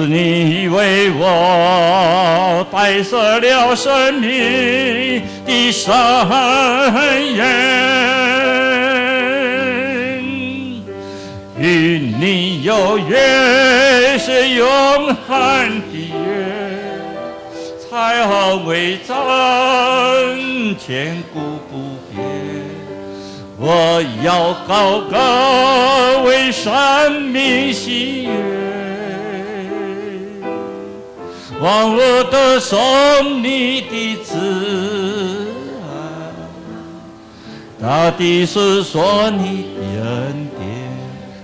你为我白色了生命的山岩，与你有约是永恒的约，才好为证，千古不变。我要高歌为生命喜悦，忘我的送你的慈爱，大地是说你的恩典。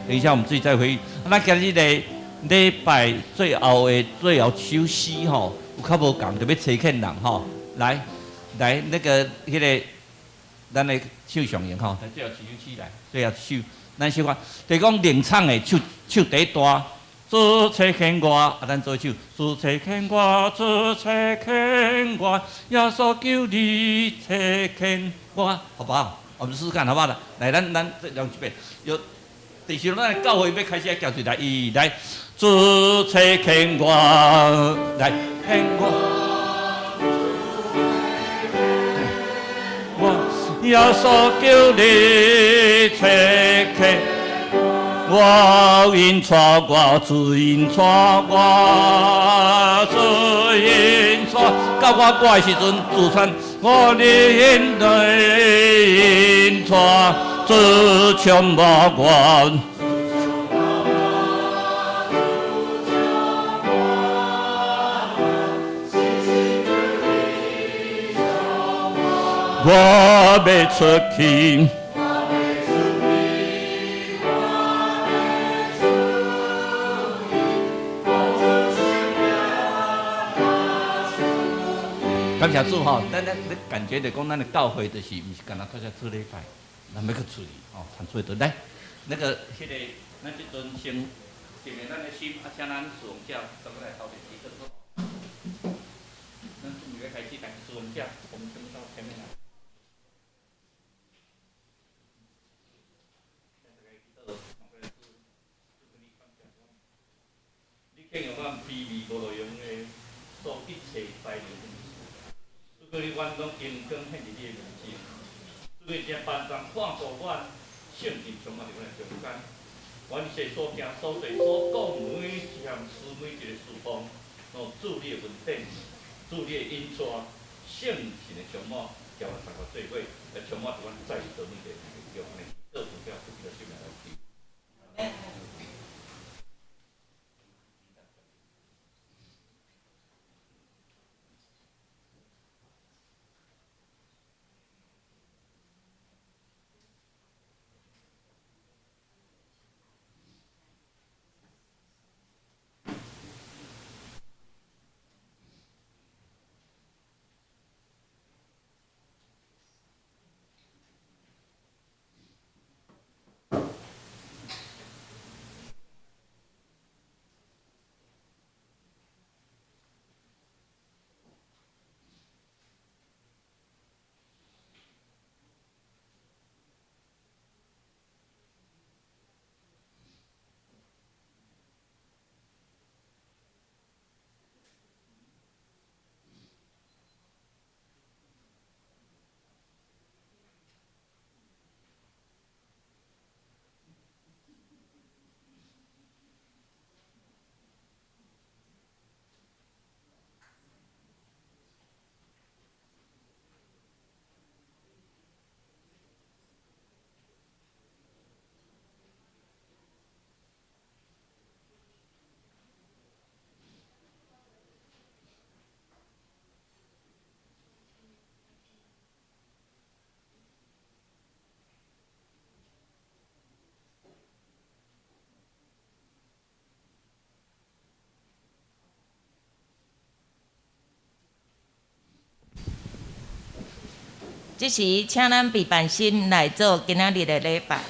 等一下，我们自己再回忆。那今日的礼拜最后首诗吼，有较无共，就要找欠人吼。来，那个咱的唱上演吼，最后一首诗来，最后一首，咱小看，就讲领唱的唱第一段，自切牵挂，咱做一首，自切牵挂，自切牵挂，耶稣求你切牵挂，好不好？我们试试看，好不好？来，咱再用一遍，有。第时咱教会要开始叫出来，来，自切牵挂，来牵挂。耶稣叫你切牵，我因错我，自因错我，自因错。到我挂的时阵，自称我因对因错，自强我。我要出去，感谢主吼，咱感觉着讲咱的教会就是毋是干那靠只做礼拜，咱要去出去吼，传出去。来，那个咱这阵先定下咱的心，请咱使用者走过来头前举个手。咱准备要开始，但使用者我们全部到前面来。你用咱卑微无路用的，所一切灾难，如果你完全健康献伫你的面前，如果这万丈看顾阮，圣经充满着阮的中间，阮是所行所做所讲每一项事每一个事奉，主你的恩典，主你的恩赐，圣神的充满，叫阮三个做伙，来充满着阮在座你的力量呢，各主教自己的生命来记。这时，请咱备办心来做今仔日的礼拜。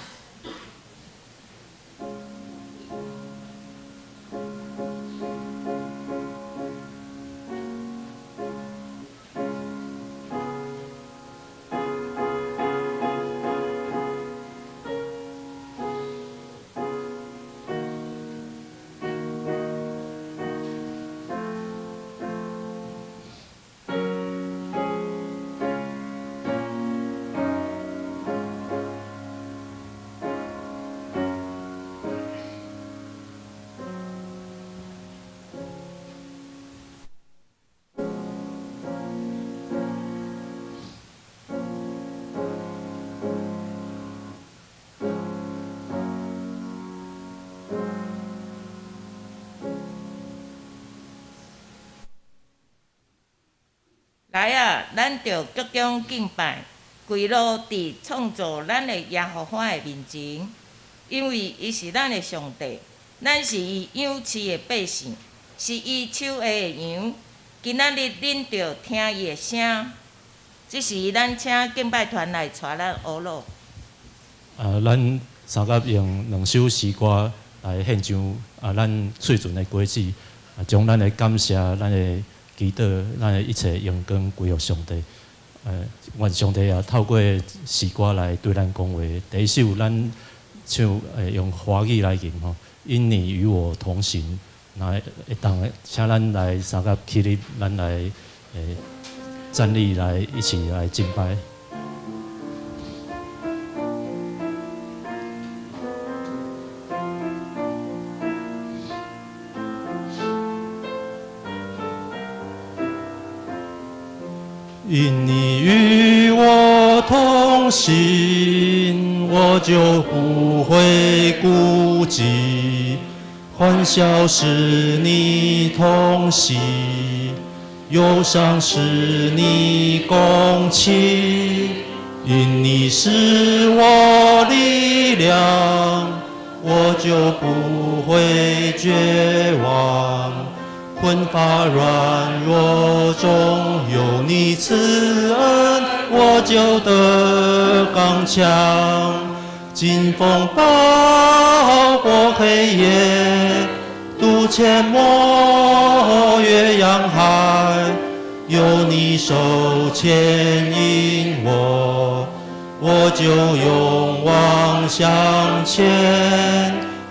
来啊，咱着鞠躬敬拜，跪落伫创造咱的耶和华的面前，因为伊是咱的上帝，咱是伊养饲的百姓，是伊手下的羊。今仔日恁着听伊的声，这是咱请敬拜团来带咱学咯。咱三甲用2首诗歌来献上咱最纯的果子，将咱的感谢、咱的祈祷、咱的一切荣光归予上帝。愿上帝也透过诗歌来对咱讲话。第一首咱唱用华语来吟吼，因你与我同行。那会当请咱来三甲起立，咱来站立来一起来敬拜。因你与我同行，我就不会孤寂。欢笑是你同喜，忧伤是你共泣。因你是我力量，我就不会绝望。困乏软弱中有你慈恩，我就得刚强。经风暴过黑夜，渡阡陌越洋海，有你手牵引我，我就勇往向前。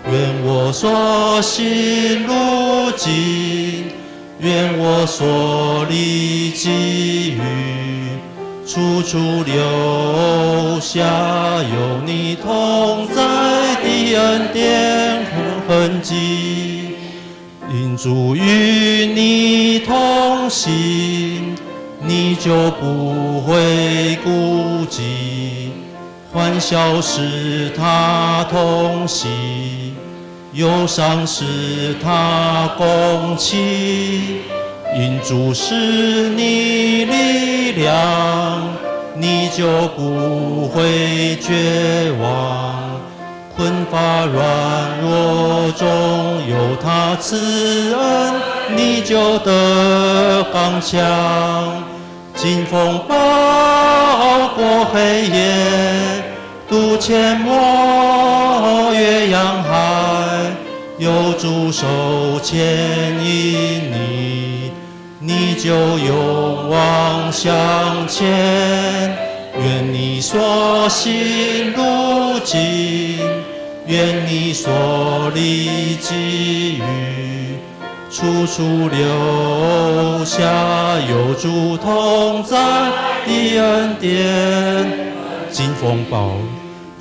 愿我所行路径，愿我所立给予，处处留下有你同在的恩典和痕迹。因主与你同行，你就不会孤寂。欢笑是他同喜，忧伤是他共泣。因主是你力量，你就不会绝望。困乏软弱中有他慈恩，你就得刚强。经风暴过黑夜，渡阡陌越洋海，有主手牵引你，你就勇往向前。愿你所行路径，愿你所立给予，处处留下有主同在的恩典。经风暴，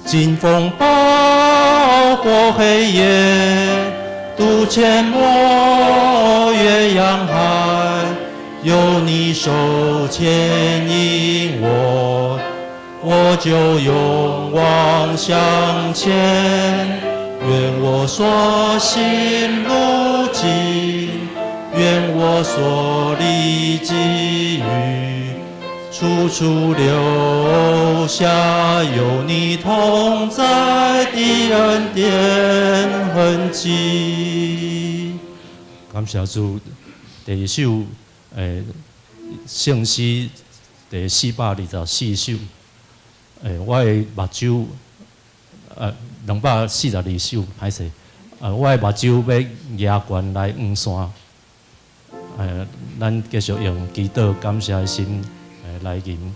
经风暴过黑夜，渡阡陌越洋海，有你手牵引我，我就勇往向前。愿我所行路径，愿我所立给予，处处留下有你同在的恩典痕迹。感谢主。第一首圣诗第424首。我的目睭242首，歹势。我的目睭要举悬来望山。咱继续用祈祷感谢的心来吟。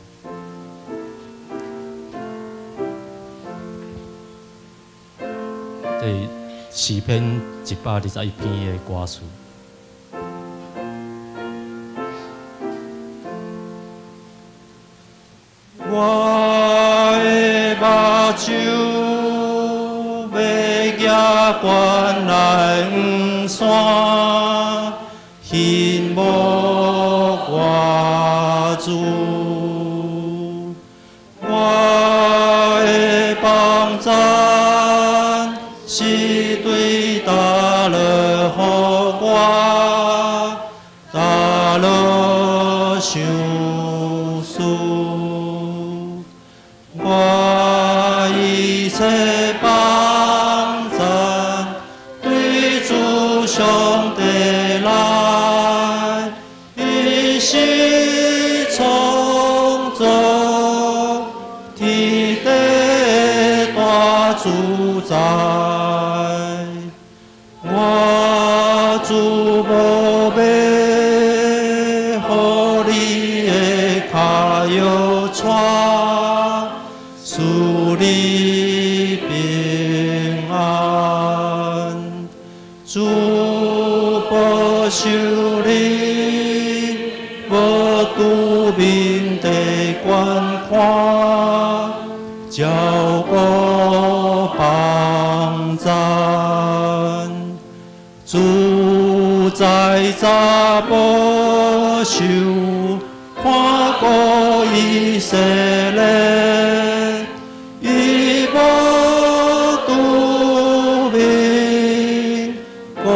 第诗篇121篇的歌词。我的目睭要举悬来望山，翕无我主。我的帮赞是对答了予我，答了想。帝来，伊是创造天地大主宰。我主无要，互你的脚摇带，赐你平安。主保守你，无拄面地关看，照顾帮赞。主在查保守，看顾以色列，伊无拄面，故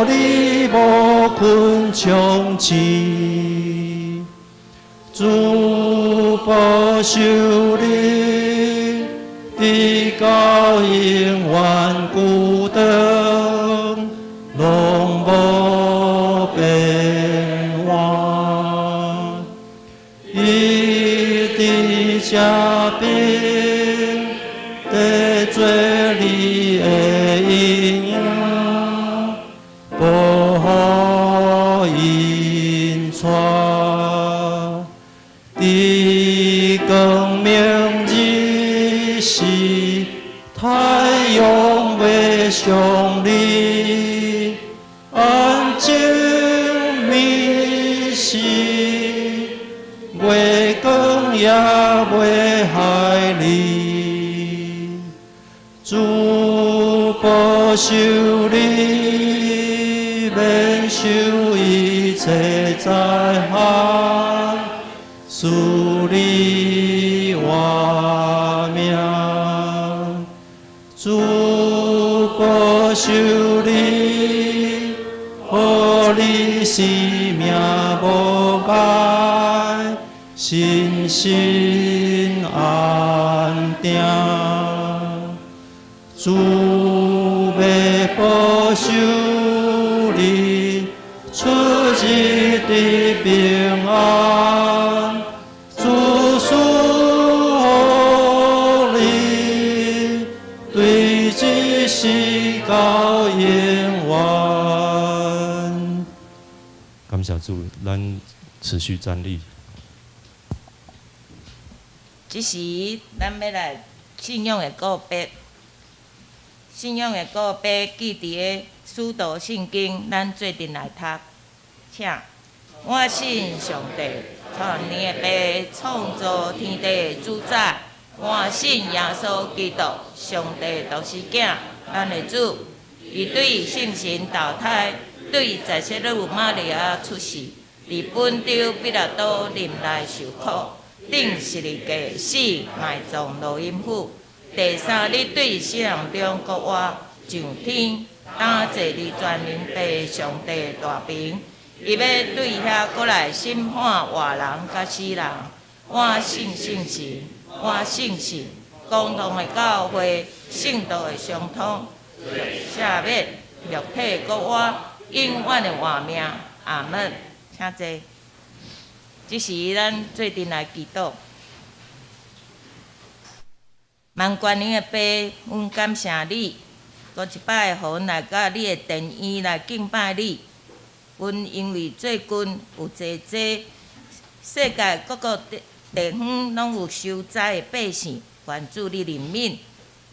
你无困将士。主保守你，直到永远孤灯，拢无变换。伊伫这边，得做你的阴影，保护因带。伫光明日时，太阳要上你，安静眠时，月光也袂害你。主保守你，免受一切灾害，赐你活命。主保守你，互你生命无碍，心心安定。主要保守你，出入的平安。主赐予你，对这世到永远。感谢主，咱持续站立。即时咱要来信仰的告别，信仰的告别记伫个使徒圣经，咱做阵来读。请，我信上帝，创年的爸，创造天地的主宰。我信耶稣基督，上帝独生囝，咱的主。伊对圣神投胎，对在世女玛利亚出世，伫本州彼拉多任内受苦。顶十字架死，埋葬罗阴府。第三日对死人中国活上天，当坐伫全能爸上帝大屏。伊要对遐过来审判活人甲死人。我信圣神，我信神，共同的教会，圣道的相通，赦免肉体国活，永远的活命。阿门。请坐。即时咱做阵来祈祷，万全能的爸，阮感谢你，搁一摆互阮来到你的殿院来敬拜你。阮因为最近有济世界各个地方拢有受灾的百姓，关注你怜悯。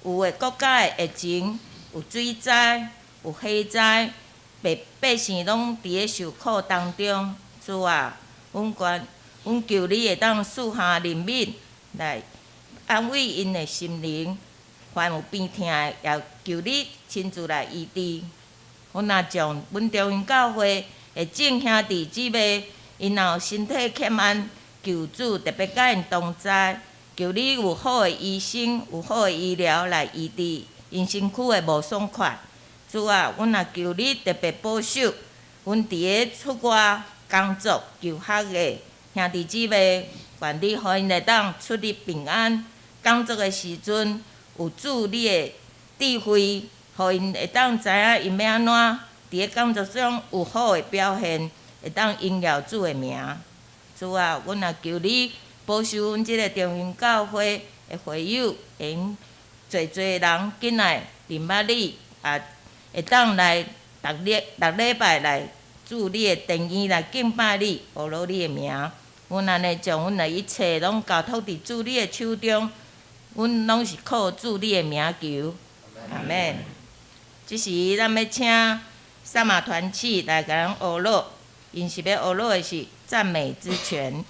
有的国家的疫情，有水灾，有火灾，百姓拢伫咧受苦当中。主啊！阮求你会当赐下怜悯来安慰因的心灵，凡有病痛的，也求你亲自来医治。阮也将阮中央教会的众兄弟姊妹，因若有身体欠安，求主特别甲因同在，求你有好的医生，有好的医疗来医治因身躯的无爽快。主啊，阮也求你特别保守阮伫咧出外工作求学的兄弟姊妹，愿你互因会当出入平安。工作的时阵有主你的智慧，互因会当知影因要安怎咧工作中有好诶表现，会当荣耀主诶名。主啊，阮也求你保守阮即个中英教会诶会友，会用侪人进来认捌你，也会当来逐礼拜来主你诶殿院来敬拜你，学罗你诶名。阮安尼将阮诶一切拢交托伫主你诶手中，阮拢是靠主你诶名求。阿免。即时咱要请萨马团契来甲咱学罗，因是要学罗诶是赞美之泉。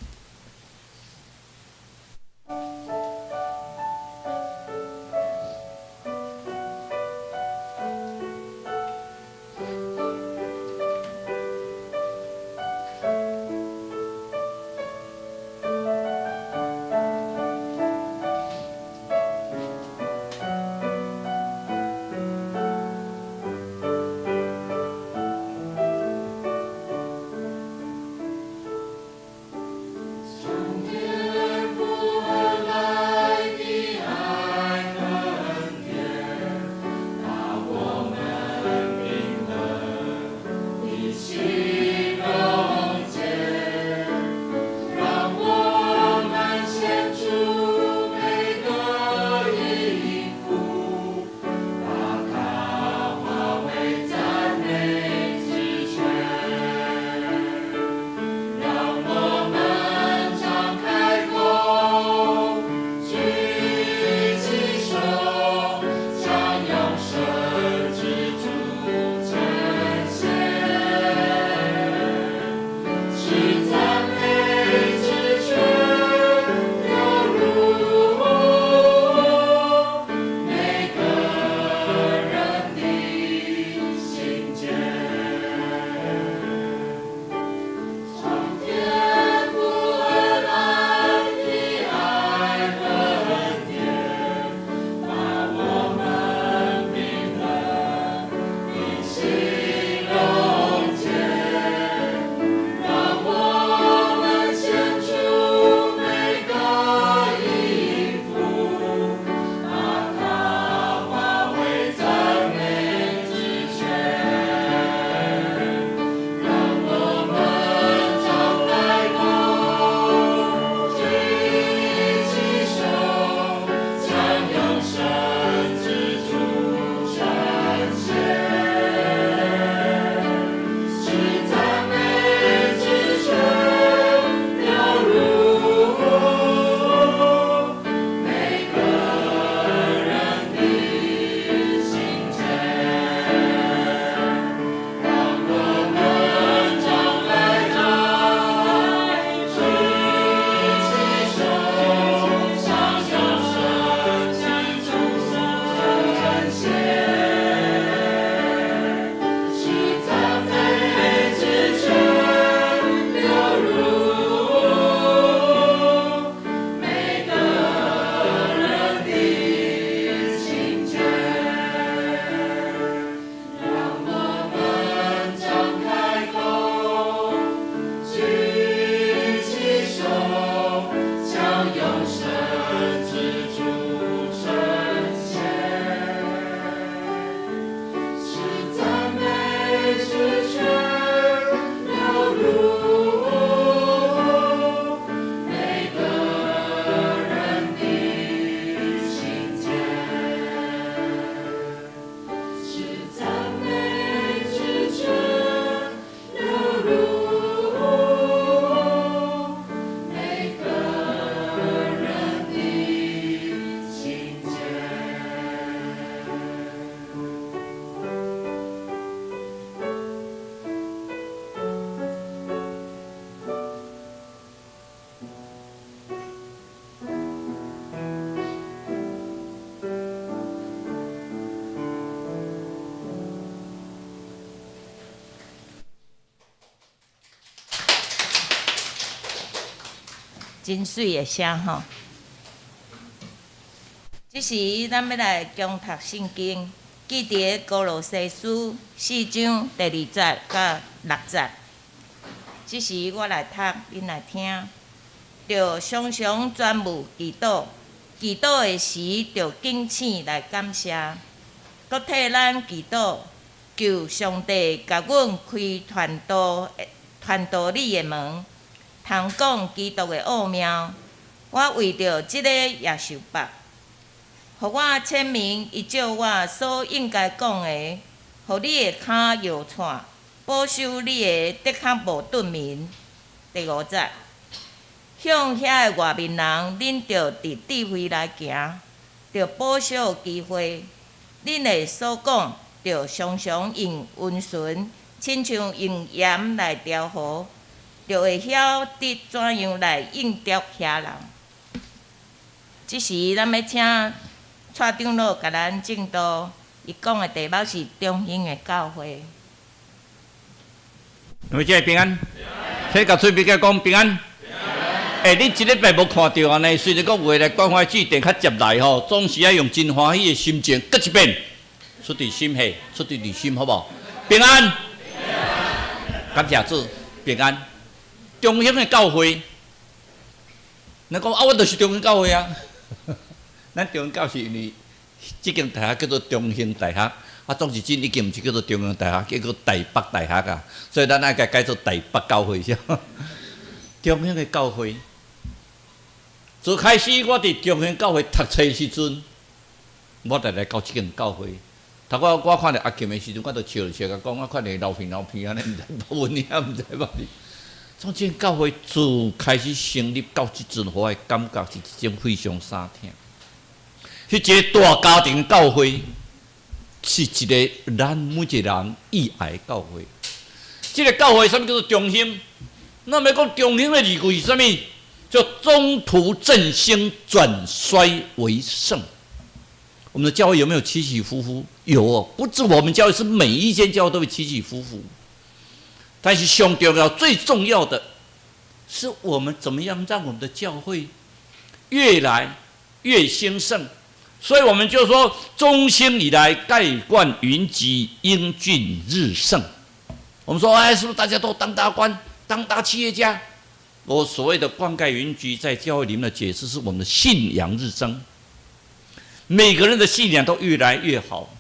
真水的声吼。即时咱要来共读圣经，记伫歌罗西书4章第2节到6节。即时我来读，恁来听。着常常专务祈祷，祈祷的时着敬请来感谢，搁替咱祈祷，求上帝甲阮开传道理的门，通讲基督的奥妙。我为着即个耶稣伯，互我签名，依照我所应该讲的，互你的骹摇颤，保守你的得较无顿眠。第5节，向遐个外面人，恁着伫智慧来行，着保守机会。恁的所讲，着常常用温顺，亲像用盐来调和，着会晓得怎样来应调遐人。即时，咱要请蔡长老甲咱证道，伊讲的题目是中兴的教会。你们这平安，请甲嘴边个讲平安。你一礼拜无看到安尼，虽然讲话来关怀指定较接来吼，总是要用真欢喜的心情，搁一遍出伫心下，出伫内心，好无？平安，感谢主，平安。中兴的教会，咱讲我就是中兴教会啊。咱中兴教是因为这间大学叫做中兴大学。总是真已经毋是叫做中央大学，叫做台北大学啊，所以咱爱改做台北教会是。中兴的教会，自开始我伫中兴教会读册的时阵，我就来到这间教会。我看到阿琴的时阵，我就笑甲讲，我看到老片安尼，毋知无问啊，毋知无哩。从这间教会自开始成立到即阵，我的感觉是一种非常沙听。迄一个大家庭教会。是一个咱每一个人意爱的教会。这个教会什么叫做中兴？那么讲中兴的字句是什么？叫中途振兴，转衰为盛。我们的教会有没有起起伏伏？有哦，不止我们教会，是每一间教会都会起起伏伏。但是上重要、最重要的是，我们怎么样让我们的教会越来越兴盛。所以我们就说，中兴以来，盖冠云集，英俊日盛。我们说，是不是大家都当大官、当大企业家？我所谓的冠盖云集，在教会里面的解释是我们的信仰日增，每个人的信仰都越来越好。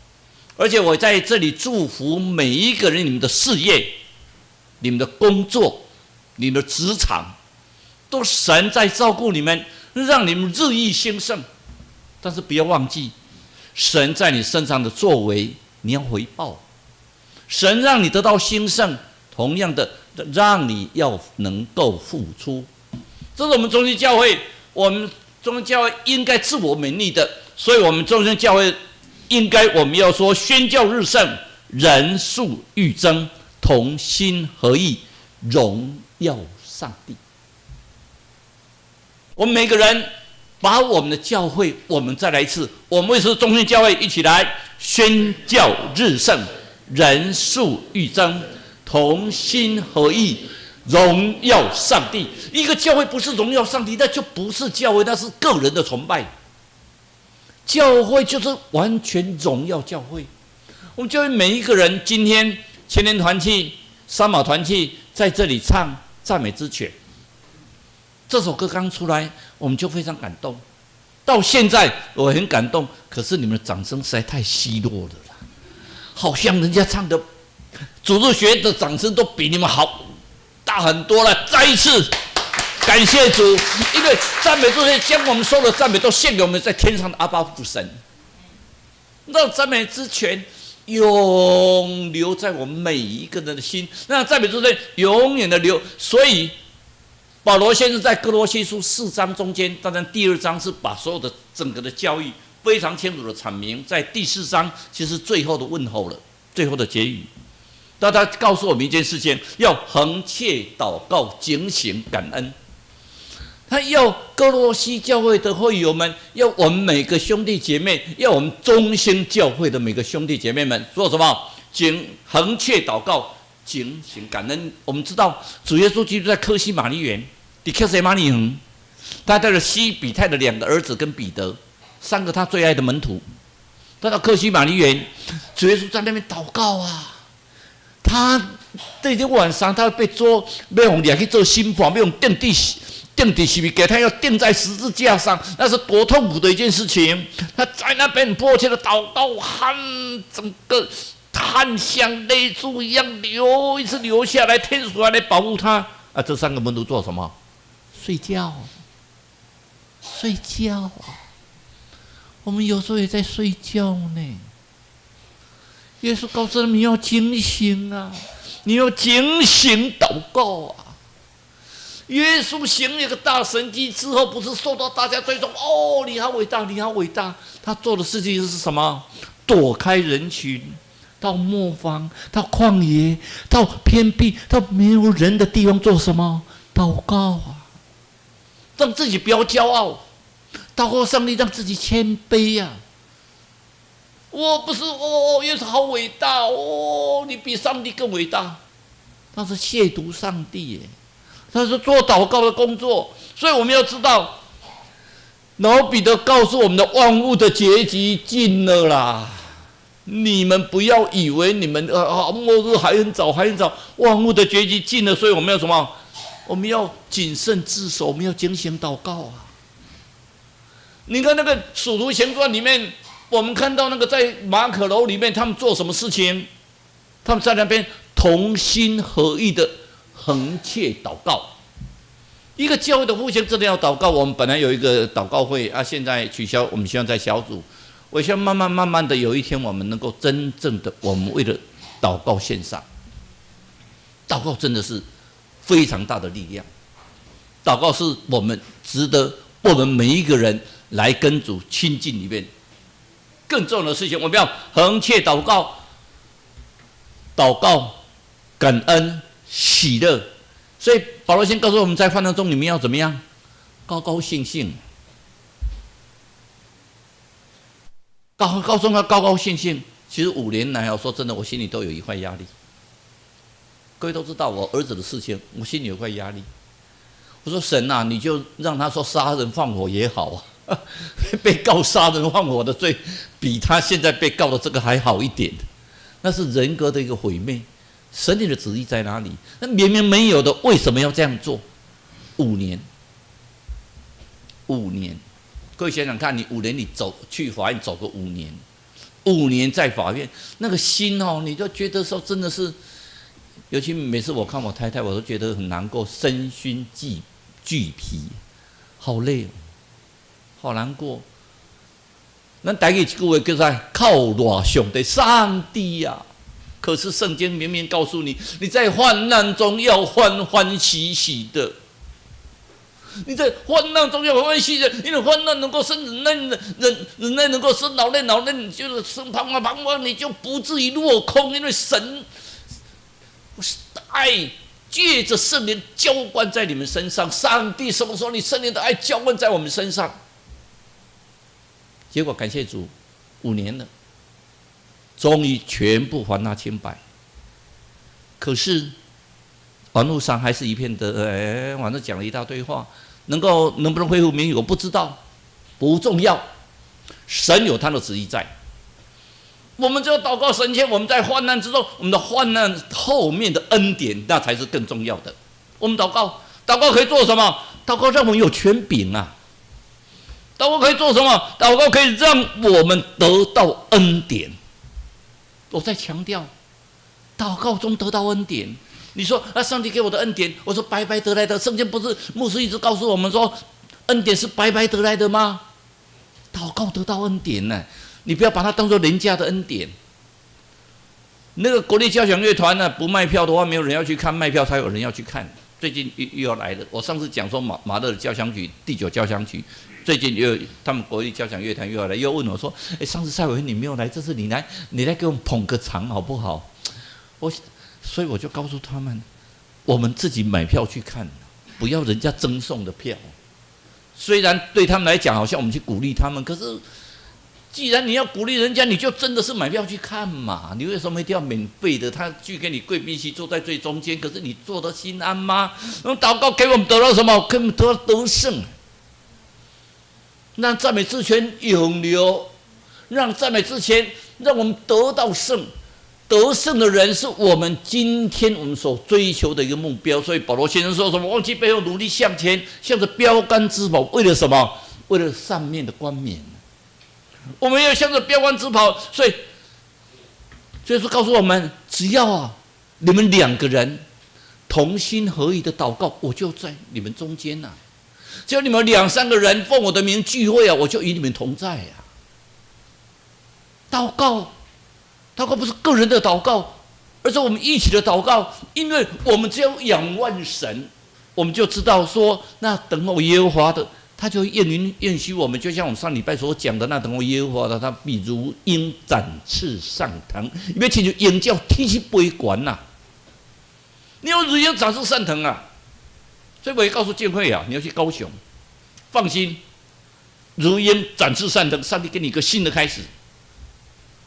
而且我在这里祝福每一个人，你们的事业、你们的工作、你们的职场，都神在照顾你们，让你们日益兴盛。但是不要忘记，神在你身上的作为，你要回报。神让你得到兴盛，同样的，让你要能够付出。这是我们中兴教会，我们中兴教会应该自我勉励的。所以，我们中兴教会我们要说，宣教日盛，人数愈增，同心合意，荣耀上帝。我们每个人。把我们的教会，我们再来一次，我们为是中兴教会一起来宣教日盛，人数愈增，同心合意，荣耀上帝。一个教会不是荣耀上帝，那就不是教会，那是个人的崇拜。教会就是完全荣耀教会。我们教会每一个人，今天青年团契、三马团契在这里唱赞美之泉。这首歌刚出来，我们就非常感动。到现在我很感动，可是你们的掌声实在太稀落了啦，好像人家唱的主日学的掌声都比你们好大很多了。再一次感谢主，因为赞美之泉将我们所有的赞美都献给我们在天上的阿爸父神，让赞美之泉永留在我们每一个人的心，让赞美之泉永远的留。所以保罗先生在哥罗西书4章中间，当然第2章是把所有的整个的教义非常清楚的阐明，在第4章其实最后的问候了，最后的结语。但他告诉我们一件事情，要恒切祷告，警醒感恩。他要哥罗西教会的会友们，要我们每个兄弟姐妹，要我们中兴教会的每个兄弟姐妹们做什么？恒切祷告，警醒感恩。我们知道主耶稣基督在客西马尼园，在客西马尼园，他带着西比泰的2个儿子跟彼得，3个他最爱的门徒，他到客西马尼园，主耶稣在那边祷告啊。他那天晚上，他被捉，被用掠去做审判，被用钉在十字架，他要钉在十字架上，那是多痛苦的一件事情。他在那边迫切的祷告，喊整个他汗像泪珠一样流，一直流下来，天使还来保护他。啊，这3个门徒做什么？睡觉，睡觉啊！我们有时候也在睡觉呢。耶稣告诉他们：你要警醒啊，你要警醒祷告啊。耶稣行了一个大神迹之后，不是受到大家追崇哦，你好伟大，你好伟大。他做的事情是什么？躲开人群，到磨坊，到旷野，到偏僻，到没有人的地方做什么？祷告啊，让自己不要骄傲，祷告上帝，让自己谦卑呀。我不是哦，耶稣好伟大哦，你比上帝更伟大，他是亵渎上帝耶。他是做祷告的工作，所以我们要知道，然后彼得告诉我们的万物的结局近了啦。你们不要以为你们末日还很早，还很早，万物的结局近了。所以我们要什么？我们要谨慎自守，我们要警醒祷告啊！你看那个《使徒行传》里面，我们看到那个在马可楼里面，他们做什么事情？他们在那边同心合意的横切祷告。一个教会的复兴真的要祷告。我们本来有一个祷告会啊，现在取消，我们希望在小组。我希望慢慢的有一天，我们能够真正的，我们为了祷告献上。祷告真的是非常大的力量。祷告是我们值得我们每一个人来跟主亲近里面更重要的事情。我们要横切祷告，祷告、感恩、喜乐。所以保罗先告诉我们，在患难中你们要怎么样？高高兴兴。告诉他高高兴兴。其实5年来，我说真的，我心里都有一块压力。各位都知道我儿子的事情，我心里有块压力。我说神啊，你就让他说杀人放火也好啊，被告杀人放火的罪，比他现在被告的这个还好一点。那是人格的一个毁灭。神你的旨意在哪里？那明明没有的，为什么要这样做？5年，5年，各位想想看，你5年你走去法院走个5年，5年在法院，那个心哦，你就觉得说真的是，尤其每次我看我太太，我都觉得很难过，身心俱疲，好累哦，好难过。咱台语一句话叫做靠赖上帝，上帝呀！可是圣经明明告诉你，你在患难中要欢欢喜喜的。你在患难中要欢欢喜喜的，因为患难能够生忍耐，忍耐能够生老练，老练你就是生彷徨，彷徨你就不至于落空。因为神爱借着圣灵浇灌在你们身上，上帝什么时候你圣灵的爱浇灌在我们身上？结果感谢主，5年了。终于全部还他清白，可是网络上还是一片的，反正讲了一大堆话，能不能恢复名誉我不知道，不重要，神有他的旨意在。我们只要祷告神前，我们在患难之中，我们的患难后面的恩典，那才是更重要的。我们祷告可以做什么？祷告让我们有权柄啊！祷告可以做什么？祷告可以让我们得到恩典。我在强调，祷告中得到恩典。你说啊，上帝给我的恩典，我说白白得来的。圣经不是牧师一直告诉我们说，恩典是白白得来的吗？祷告得到恩典呢，你不要把它当作廉价的恩典。那个国立交响乐团呢，不卖票的话，没有人要去看，卖票才有人要去看。最近又要来了。我上次讲说马勒的交响曲第9交响曲。最近他们国立交响乐团又要来，又问我说：“上次赛委会你没有来，这次你来给我们捧个场好不好？”所以我就告诉他们，我们自己买票去看，不要人家赠送的票。虽然对他们来讲，好像我们去鼓励他们，可是既然你要鼓励人家，你就真的是买票去看嘛。你为什么一定要免费的？他去给你贵宾席坐在最中间，可是你坐得心安吗？祷告给我们得到什么？给我们得到得胜。让赞美之泉永流，让赞美之泉让我们得到胜。得胜的人是我们今天我们所追求的一个目标。所以保罗先生说什么？忘记背后，努力向前，向着标杆直跑。为了什么？为了上面的冠冕。我们要向着标杆直跑。所以所以说告诉我们，只要你们2个人同心合意的祷告，我就在你们中间呐。只要你们2、3个人奉我的名聚会我就与你们同在祷告不是个人的祷告，而是我们一起的祷告。因为我们只要仰望神，我们就知道说，那等候耶和华的，他就应许我们。就像我们上礼拜所讲的，那等候耶和华的，他比如鹰展翅上腾。因为请求鹰叫天去飞管呐，你要如鹰展翅上腾啊。所以我也告诉建会你要去高雄，放心，如鹰展翅上腾，上帝给你一个新的开始。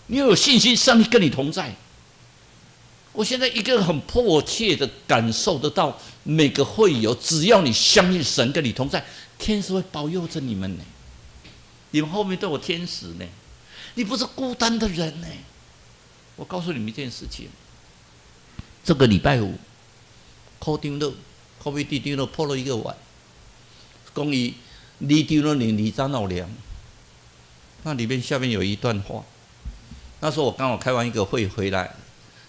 你要有信心，上帝跟你同在。我现在一个很迫切的感受得到，每个会友，只要你相信神跟你同在，天使会保佑着你们呢。你们后面都有天使呢，你不是孤单的人呢。我告诉你们一件事情，这个礼拜5，考场了，考试地场了破了一个碗，讲伊离场了2张老梁，那里面下面有一段话。那时候我刚好开完一个会回来，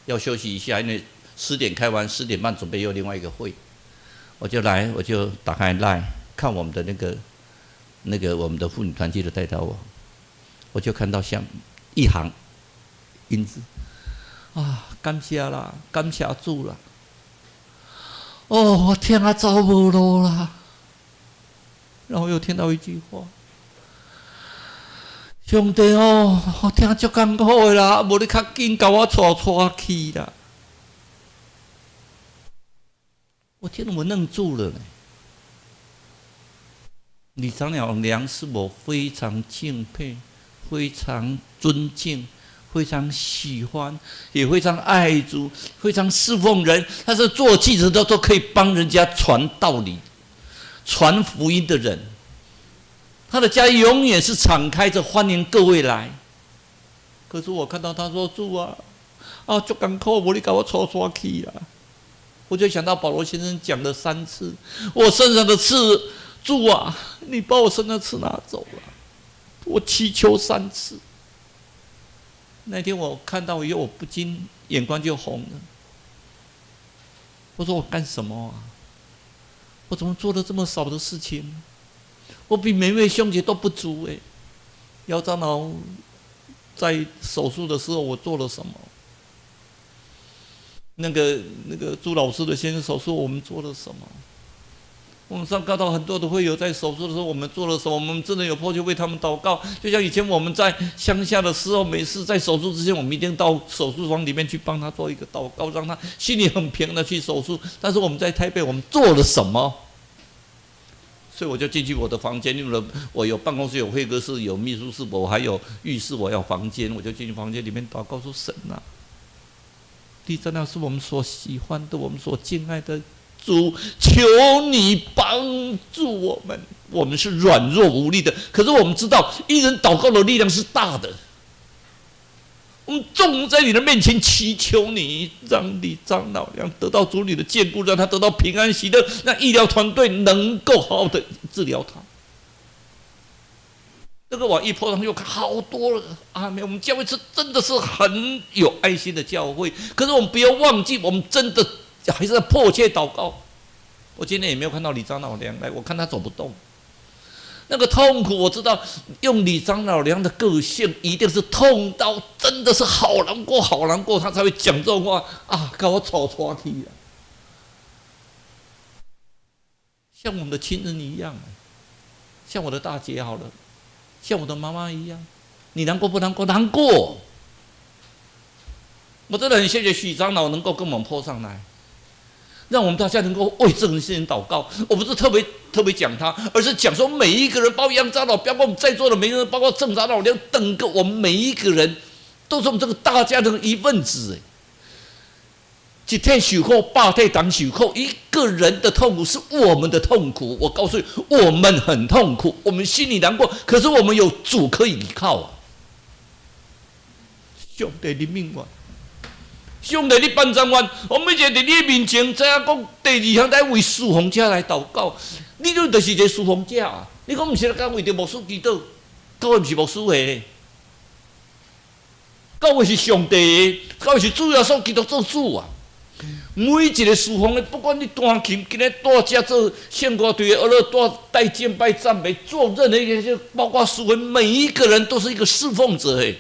要休息一下，因为10点开完，10点半准备又另外一个会，我就打开 LINE 看我们的那个我们的妇女团契的代祷网，我就看到像一行英字感谢啦，感谢主啦，我天啊，走无路啦。然后又听到一句话。上帝我听足艰苦的啦，无你较紧甲我带去啦。我听了我愣住了呢。李长老娘是我非常敬佩、非常尊敬、非常喜欢，也非常爱主、非常侍奉人。他是做记者都可以帮人家传道理、传福音的人。他的家永远是敞开着，欢迎各位来。可是我看到他说：“主足艰苦，无你甲我带去啦。”我就想到保罗先生讲了3次，我身上的刺，主你把我身上的刺拿走了。我祈求3次。那天我看到以后，我不禁眼光就红了。我说我干什么我怎么做了这么少的事情？我比每位兄姐都不足姚长老在手术的时候，我做了什么？那个朱老师的先生手术，我们做了什么？我们上看到很多的会友在手术的时候，我们做了什么？我们真的有迫切为他们祷告。就像以前我们在乡下的时候，每次在手术之前，我们一定到手术房里面去帮他做一个祷告，让他心里很平的去手术。但是我们在台北，我们做了什么？所以我就进去我的房间，因为我有办公室、有会客室、有秘书室，我还有浴室，我要房间，我就进去房间里面祷告说：“神你真的是我们所喜欢的，我们所敬爱的主，求你帮助我们。我们是软弱无力的，可是我们知道，一人祷告的力量是大的。我们众在你的面前祈求你，让李长老娘得到主你的眷顾，让他得到平安喜乐，让医疗团队能够好好的治疗他。”这个网一泼上去，我看好多了。我们教会是真的是很有爱心的教会，可是我们不要忘记，我们真的还是在迫切祷告。我今天也没有看到李长老娘来，我看他走不动。那个痛苦，我知道，用李长老娘的个性，一定是痛到真的是好难过，好难过，他才会讲这种话给我吵去啊！像我们的亲人一样，像我的大姐好了，像我的妈妈一样，你难过不难过？难过！我真的很谢谢许长老能够跟我们泼上来。让我们大家能够为这些人祷告。我不是特别讲他，而是讲说每一个人，包括杨长老，包括我们在座的每一个人，包括郑长老，连整个我们每一个人，都是我们这个大家的一份子。一体受苦，百体当受苦。一个人的痛苦是我们的痛苦。我告诉你，我们很痛苦，我们心里难过，可是我们有主可以依靠上帝的命运。上帝，你帮助我，我们一直在你面前，知影讲第2项来为侍奉者来祷告。你就是一个侍奉者你讲不是讲为着牧师祈祷，到底不是牧师的？教会是上帝的，教会是主要所基督做主啊。每一个侍奉的，不管你弹琴，今日带遮做献歌队的，而了带敬拜赞美，做任何一些，包括侍奉，每一个人都是一个侍奉者哎。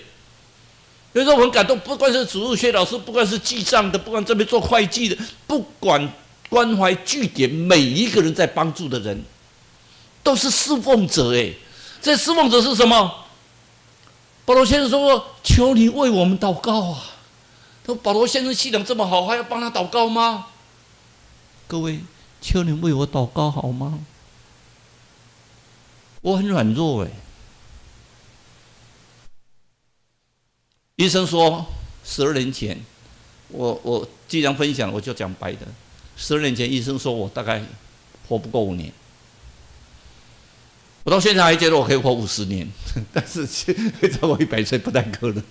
所以说我很感动，不管是主日学老师，不管是记账的，不管这边做会计的，不管关怀据点，每一个人在帮助的人，都是侍奉者哎。这侍奉者是什么？保罗先生说：“求你为我们祷告啊！”说保罗先生气量这么好，还要帮他祷告吗？各位，求你为我祷告好吗？我很软弱哎。医生说，12年前，我既然分享，我就讲白的。12年前，医生说我大概活不过5年。我到现在还觉得我可以活50年，但是会超过100岁不太可能。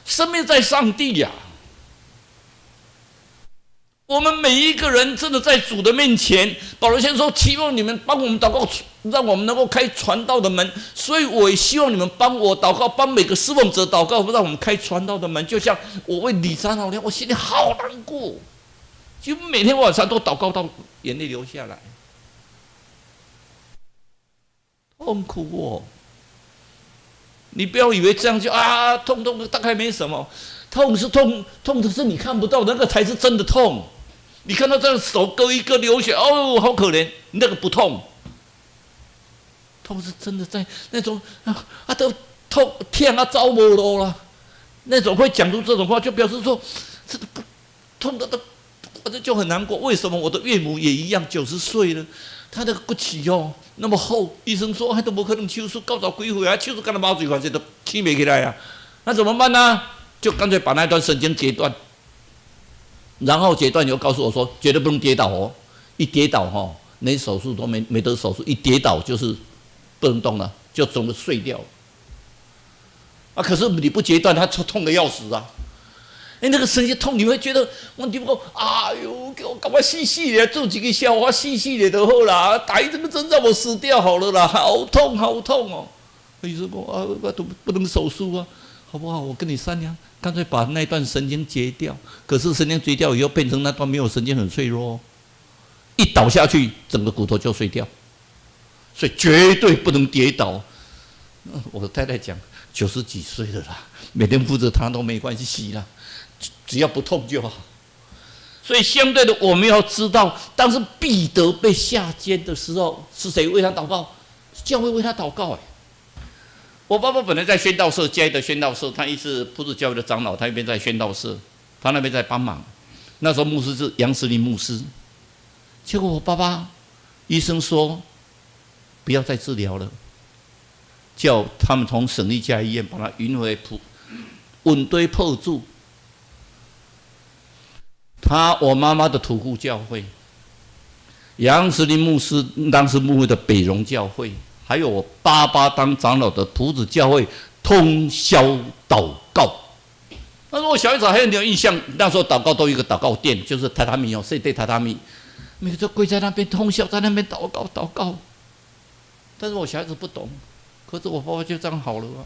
生命在上帝呀、我们每一个人真的在主的面前，保罗先说，期望你们帮我们祷告，让我们能够开传道的门。所以我也希望你们帮我祷告，帮每个侍奉者祷告，让我们开传道的门。就像我为李长老，我心里好难过，就每天晚上都祷告到眼泪流下来。痛苦哦！你不要以为这样就痛的大概没什么，痛是痛的是你看不到，那个才是真的痛。你看到这样手割一割流血，哦，好可怜，那个不痛，痛是真的在那种都痛天遭无路了，那种会讲出这种话，就表示说这不痛的都，我这就很难过。为什么我的岳母也一样，90岁了？他那个骨气那么厚，医生说都不可能手术，搞到几岁手术干了毛水管子都起不起来呀、那怎么办呢？就干脆把那段神经截断，然后截断以后告诉我说，绝对不能跌倒哦，一跌倒连手术都没得手术，一跌倒就是不能动了，就整个碎掉。可是你不截断，它痛得要死啊！那个神经痛，你会觉得我你不够，哎呦，给我赶快细细的做几个消化，细细的就好啦。打一针针让我死掉好了啦，好痛好痛哦！医生说都不能手术啊，好不好？我跟你商量，干脆把那段神经截掉。可是神经截掉以后，变成那段没有神经很脆弱，一倒下去，整个骨头就碎掉。所以绝对不能跌倒。我的太太讲，90几岁了啦，每天扶着她都没关系啦。只要不痛就好，所以相对的，我们要知道，当时彼得被下监的时候，是谁为他祷告？教会为他祷告。我爸爸本来在宣道社，嘉义的宣道社，他一是普子教会的长老，他一边在宣道社，他那边在帮忙。那时候牧师是杨石林牧师，结果我爸爸医生说不要再治疗了，叫他们从省立嘉义医院把他运回稳堆破住。我妈妈的土库教会，杨石林牧师当时牧会的北荣教会，还有我爸爸当长老的普子教会，通宵祷告。那时候我小孩子还很有印象，那时候祷告都有一个祷告殿，就是榻榻米睡对榻榻米，每个都跪在那边通宵在那边祷告。但是我小孩子不懂，可是我爸爸就这样好了啊。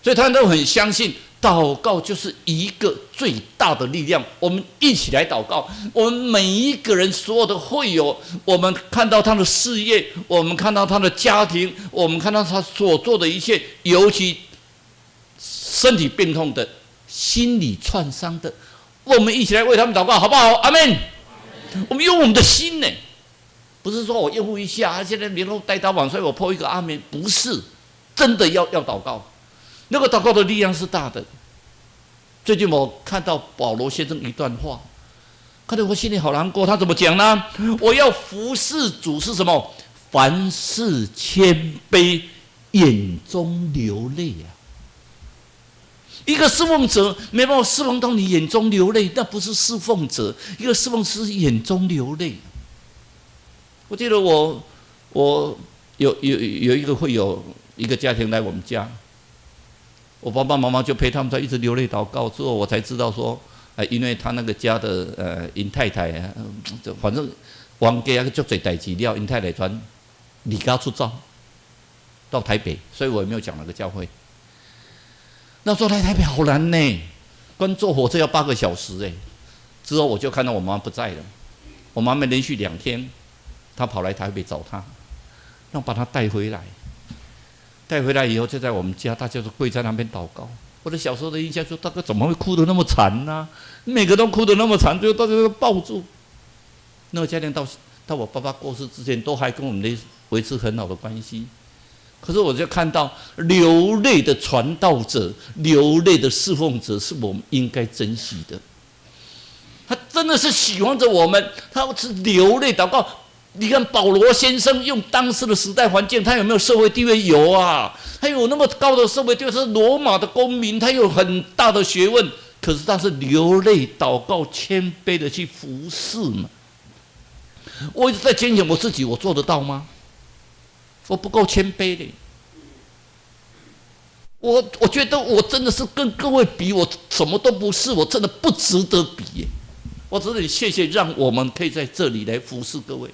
所以他都很相信祷告就是一个最大的力量。我们一起来祷告，我们每一个人所有的会友，我们看到他的事业，我们看到他的家庭，我们看到他所做的一切，尤其身体病痛的、心理创伤的，我们一起来为他们祷告，好不好？阿们。我们用我们的心呢，不是说我应付一下，现在联络带刀网，所以我破一个阿们，不是，真的要祷告。那个祷告的力量是大的。最近我看到保罗先生一段话，看得我心里好难过。他怎么讲呢？我要服侍主是什么？凡事谦卑，眼中流泪啊！一个侍奉者没办法侍奉到你眼中流泪，那不是侍奉者。一个侍奉者是眼中流泪。我记得我有一个会有一个家庭来我们家。我爸爸妈妈就陪他们在一直流泪祷告，之后我才知道说，因为他那个家的因太太反正王家足侪代志了，因太太传离家出走到台北，所以我也没有讲那个教会。那时候来台北好难呢，光坐火车要8个小时哎。之后我就看到我妈不在了，我妈妈连续2天，她跑来台北找她，让我把她带回来。带回来以后就在我们家，大家都跪在那边祷告。我的小时候的印象说，大哥怎么会哭得那么惨呢？每个都哭得那么惨，最后大家都抱住。那个家庭到我爸爸过世之前，都还跟我们维持很好的关系。可是我就看到流泪的传道者、流泪的侍奉者，是我们应该珍惜的。他真的是喜欢着我们，他是流泪祷告。你看保罗先生用当时的时代环境，他有没有社会地位？有啊，他有那么高的社会地位，是罗马的公民，他有很大的学问。可是他是流泪祷告、谦卑的去服侍嘛。我一直在检讨我自己，我做得到吗？我不够谦卑的。我觉得我真的是跟各位比，我什么都不是，我真的不值得比耶。我真的很谢谢，让我们可以在这里来服侍各位。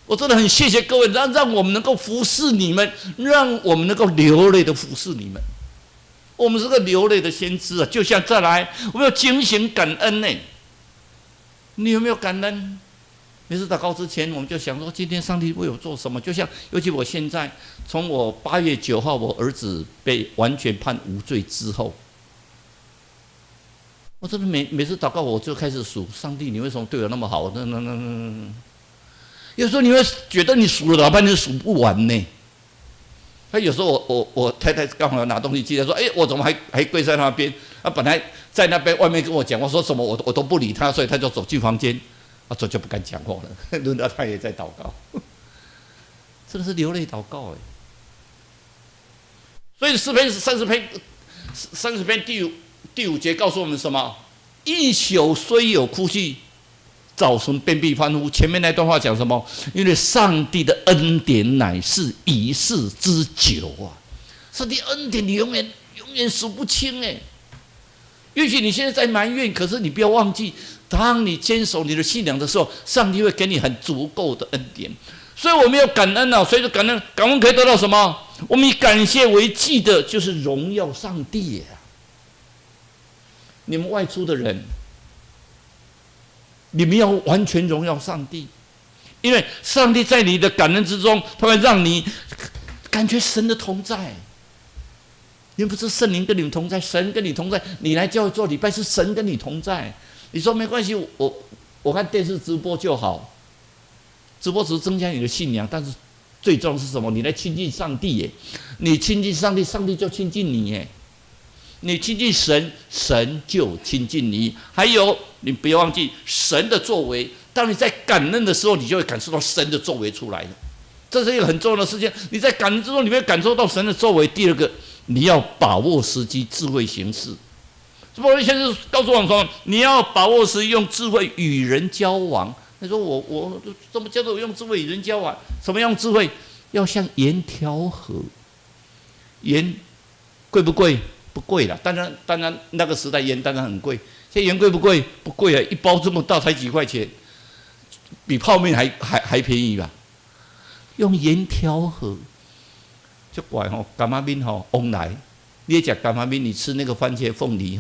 我真的很谢谢各位，让我们能够服侍你们，让我们能够流泪的服侍你们。我们是个流泪的先知啊！就像再来，我们要警醒感恩呢。你有没有感恩？每次祷告之前，我们就想说，今天上帝为我做什么？就像，尤其我现在，从我8月9号我儿子被完全判无罪之后，我真的每次祷告，我就开始数上帝，你为什么对我那么好？有时候你会觉得你数了老半天数不完呢。他有时候我太太刚好拿东西进来说，我怎么还跪在那边？他本来在那边外面跟我讲话，说什么我都不理他，所以他就走进房间，这就不敢讲话了。轮到他也在祷告，真的是流泪祷告所以诗篇30篇第五节告诉我们什么？一宿虽有哭泣，早晨便必欢呼。前面那段话讲什么？因为上帝的恩典乃是一世之久啊！上帝恩典你永远数不清也许你现在在埋怨，可是你不要忘记，当你坚守你的信仰的时候，上帝会给你很足够的恩典。所以我们要感恩啊！所以说感恩可以得到什么？我们以感谢为祭的，就是荣耀上帝你们外出的人，你们要完全荣耀上帝，因为上帝在你的感恩之中，他会让你感觉神的同在。你们不是圣灵跟你们同在，神跟你同在。你来教会做礼拜是神跟你同在。你说没关系，我看电视直播就好，直播只是增加你的信仰，但是最重要是什么？你来亲近上帝你亲近上帝，上帝就亲近你你亲近神，神就亲近你。还有，你不要忘记神的作为。当你在感恩的时候，你就会感受到神的作为出来了。这是一个很重要的事情。你在感恩之中，你会感受到神的作为。第二个，你要把握时机，智慧行事。这保罗先生告诉我们说，你要把握时机，用智慧与人交往。他说我怎么叫做用智慧与人交往？什么样智慧？要像盐调和。盐贵不贵？不贵啦，当然那个时代盐当然很贵。现在盐贵不贵？不贵一包这么大才几块钱，比泡面还便宜吧？用盐调和，就怪干妈面往来，你也吃干妈面，你吃那个番茄凤梨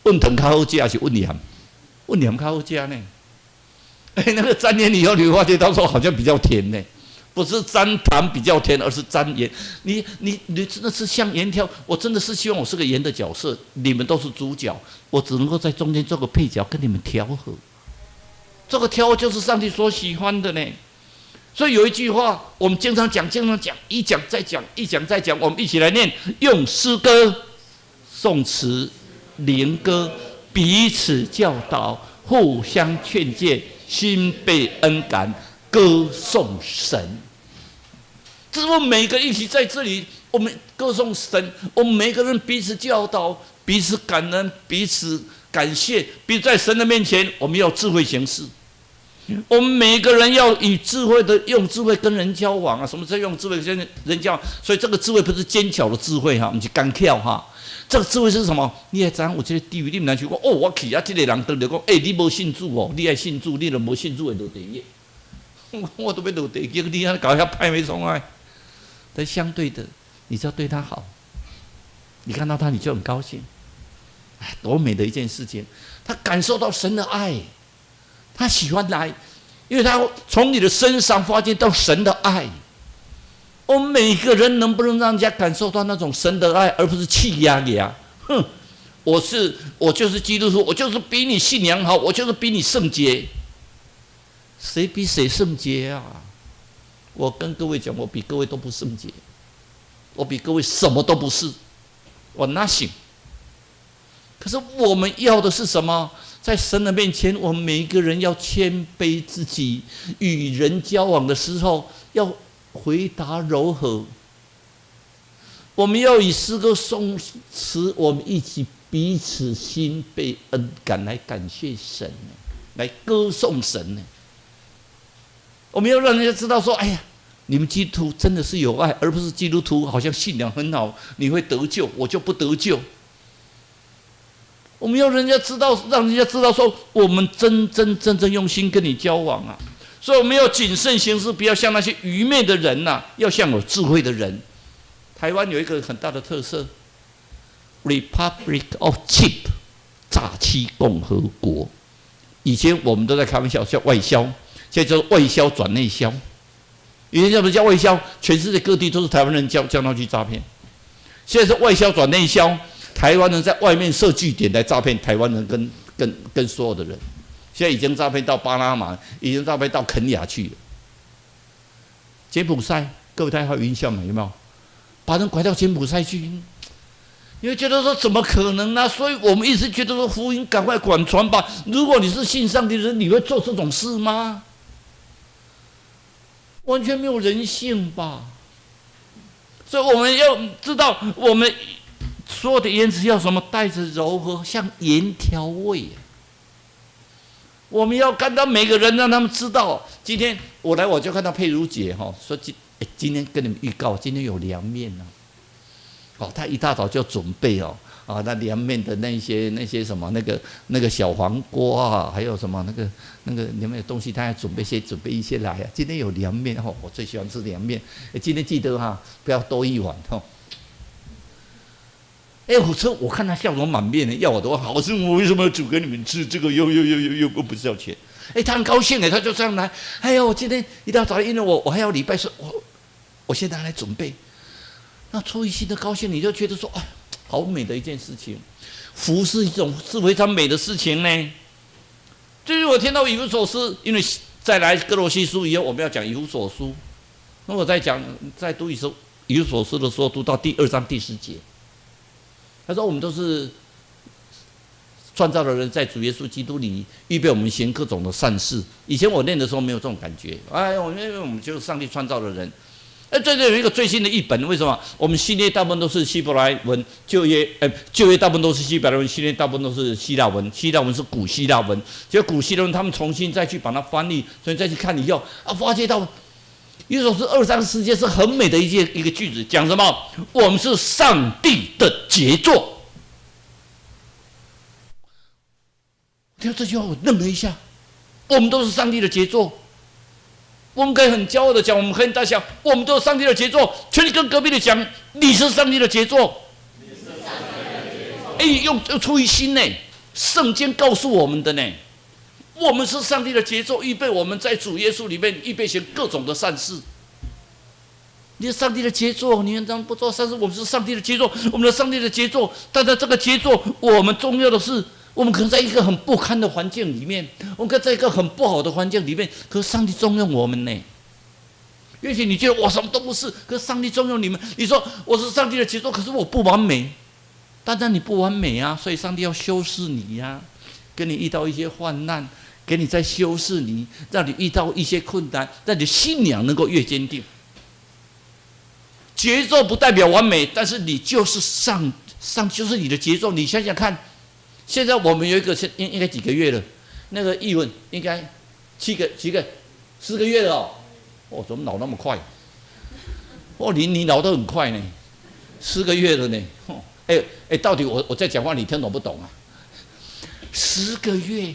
温糖较好吃还是温盐？温盐较好吃呢。那个沾盐以后，你会发觉到说好像比较甜呢。不是沾糖比较甜，而是沾盐。你真的是像盐调，我真的是希望我是个盐的角色，你们都是主角，我只能够在中间做个配角，跟你们调和。这个调和就是上帝所喜欢的呢。所以有一句话，我们经常讲，一讲再讲，一讲再讲，我们一起来念：用诗歌、颂词、灵歌彼此教导，互相劝诫，心被恩感，歌颂神。这是我们每个一起在这里，我们歌颂神，我们每个人彼此教导，彼此感恩，彼此感谢，彼此在神的面前，我们要智慧行事。我们每个人要以智慧的用智慧跟人交往啊！什么叫用智慧跟人交往？所以这个智慧不是奸巧的智慧不是干巧这个智慧是什么？你也知道，我这个地位，你们来去讲我去这个人就讲，你没信主你爱信主，你就没信主会落地狱。我都要落地狱，你搞遐歹没从来。但相对的，你只要对他好，你看到他你就很高兴，哎，多美的一件事情！他感受到神的爱，他喜欢来，因为他从你的身上发现到神的爱。我们每个人能不能让人家感受到那种神的爱，而不是气压压？哼，我就是基督徒，我就是比你信仰好，我就是比你圣洁。谁比谁圣洁啊？我跟各位讲，我比各位都不圣洁，我比各位什么都不是，我 nothing。可是我们要的是什么？在神的面前，我们每一个人要谦卑自己，与人交往的时候要回答柔和。我们要以诗歌颂词，我们一起彼此心被恩感来感谢神，来歌颂神呢。我们要让人家知道说，哎呀，你们基督徒真的是有爱，而不是基督徒好像信仰很好，你会得救，我就不得救。我们要让人家知道说，我们真正用心跟你交往啊。所以我们要谨慎行事，不要像那些愚昧的人呐，要像有智慧的人。台湾有一个很大的特色 ，Republic of Cheap， 诈欺共和国。以前我们都在开玩笑叫外销，现在叫外销转内销。以前叫做叫外销，全世界各地都是台湾人叫他去诈骗。现在是外销转内销，台湾人在外面设据点来诈骗台湾人跟所有的人。现在已经诈骗到巴拿马，已经诈骗到肯亚去了。柬埔寨，各位大家还有印象吗？有没有？把人拐到柬埔寨去，你会觉得说怎么可能呢？所以我们一直觉得说福音赶快广传吧。如果你是信上帝的人，你会做这种事吗？完全没有人性吧。所以我们要知道，我们所有的言辞要什么？带着柔和，像盐调味。我们要看到每个人，让他们知道。今天我就看到佩如姐说今天跟你们预告，今天有凉面啊。她一大早就准备那凉面的那些什么那个小黄瓜啊，还有什么那个里面的东西，她还准备一些来啊。今天有凉面我最喜欢吃凉面。今天记得不要多一碗我看他笑容满面的，要我的话，好生我为什么要煮给你们吃？这个又不是要钱。他很高兴他就这样来。我今天一大早，因为我还要礼拜，我现在来准备。那出于心的高兴，你就觉得说，好美的一件事情。服是非常美的事情呢。最近我听到以弗所书，因为再来哥罗西书以后，我们要讲以弗所书。那我在读以弗所书的时候，读到第2章第10节。他说：“我们都是创造的人，在主耶稣基督里预备我们行各种的善事。以前我念的时候没有这种感觉，因为我们就是上帝创造的人。这里有一个最新的译本，为什么？我们新约大部分都是希伯来文，旧约大部分都是希伯来文，新约大部分都是希腊文。希腊文是古希腊文，结果古希腊文他们重新再去把它翻译，所以再去看以后发现到。”以弗所书2章10节是很美的一个句子，讲什么？我们是上帝的杰作。听到这句话，我愣了一下。我们都是上帝的杰作，我们可以很骄傲的讲，我们可以大讲，我们都是上帝的杰作。请你跟隔壁的讲，你是上帝的杰作。用出于心呢，圣经告诉我们的呢。我们是上帝的杰作，预备我们在主耶稣里面预备行各种的善事。你是上帝的杰作，你难道不做善事？我们是上帝的杰作，我们的上帝的杰作。但在这个杰作，我们重要的是，我们可能在一个很不堪的环境里面，我们可能在一个很不好的环境里面，可是上帝重用我们呢。也许你觉得我什么都不是，可是上帝重用你们。你说我是上帝的杰作，可是我不完美。当然你不完美啊，所以上帝要修饰你呀，跟你遇到一些患难。给你再修饰你，让你遇到一些困难，让你的信仰能够越坚定。节奏不代表完美，但是你就是上就是你的节奏。你想想看，现在我们有一个应该几个月了，那个译文应该10个月了怎么脑那么快？你脑得很快呢，10个月了呢。到底我在讲话你听懂不懂啊？10个月。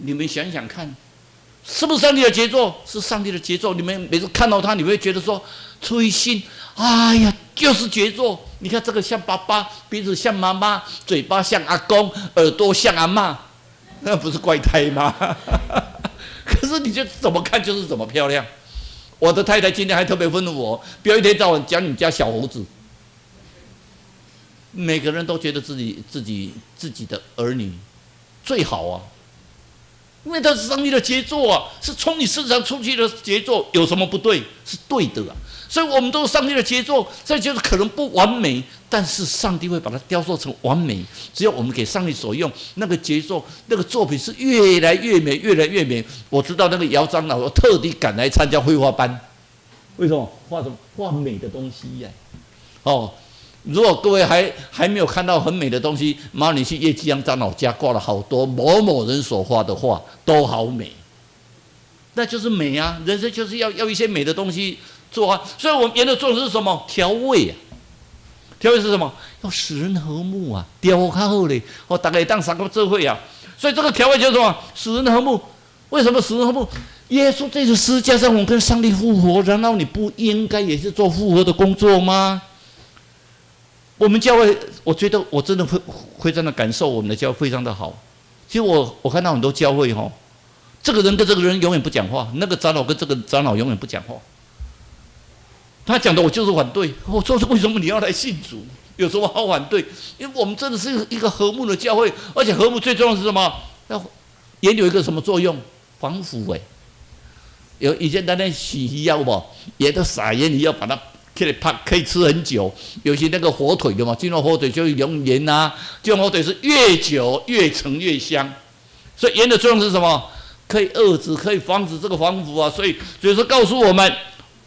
你们想想看，是不是上帝的杰作？是上帝的杰作。你们每次看到他，你会觉得说，出于心，就是杰作。你看这个像爸爸，鼻子像妈妈，嘴巴像阿公，耳朵像阿嬷，那不是怪胎吗？可是你就怎么看就是怎么漂亮。我的太太今天还特别吩咐我，不要一天到晚讲你们家小猴子。每个人都觉得自己的儿女最好啊，因为他是上帝的杰作啊，是从你身上出去的杰作，有什么不对？是对的啊。所以我们都是上帝的杰作，这就是可能不完美，但是上帝会把它雕塑成完美。只要我们给上帝所用，那个杰作，那个作品是越来越美，越来越美。我知道那个姚长老特地赶来参加绘画班，为什么？画什么？画美的东西呀、哦。如果各位还没有看到很美的东西，麻烦你去叶继阳长老家挂了好多某某人所画的画，都好美。那就是美啊！人生就是要一些美的东西做啊。所以我们研的做的是什么？调味啊！调味是什么？要使人和睦啊！调较好嘞，我大概当三个智慧啊。所以这个调味就是什么？使人和睦。为什么使人和睦？耶稣这个十字架上，我们跟上帝复活，难道你不应该也是做复活的工作吗？我们教会，我觉得我真的会真的感受我们的教会非常的好。其实我看到很多教会哈，这个人跟这个人永远不讲话，那个长老跟这个长老永远不讲话。他讲的我就是反对。我说为什么你要来信主？有什么好反对？因为我们真的是一个和睦的教会，而且和睦最重要的是什么？也有一个什么作用？防腐哎。有以前咱那洗鱼要不，也都撒盐，你要把它。可以吃很久，尤其那个火腿的嘛，金龙火腿就用盐啊，金龙火腿是越久越陈越香，所以盐的作用是什么？可以遏制，可以防止这个防腐啊。所以说告诉我们，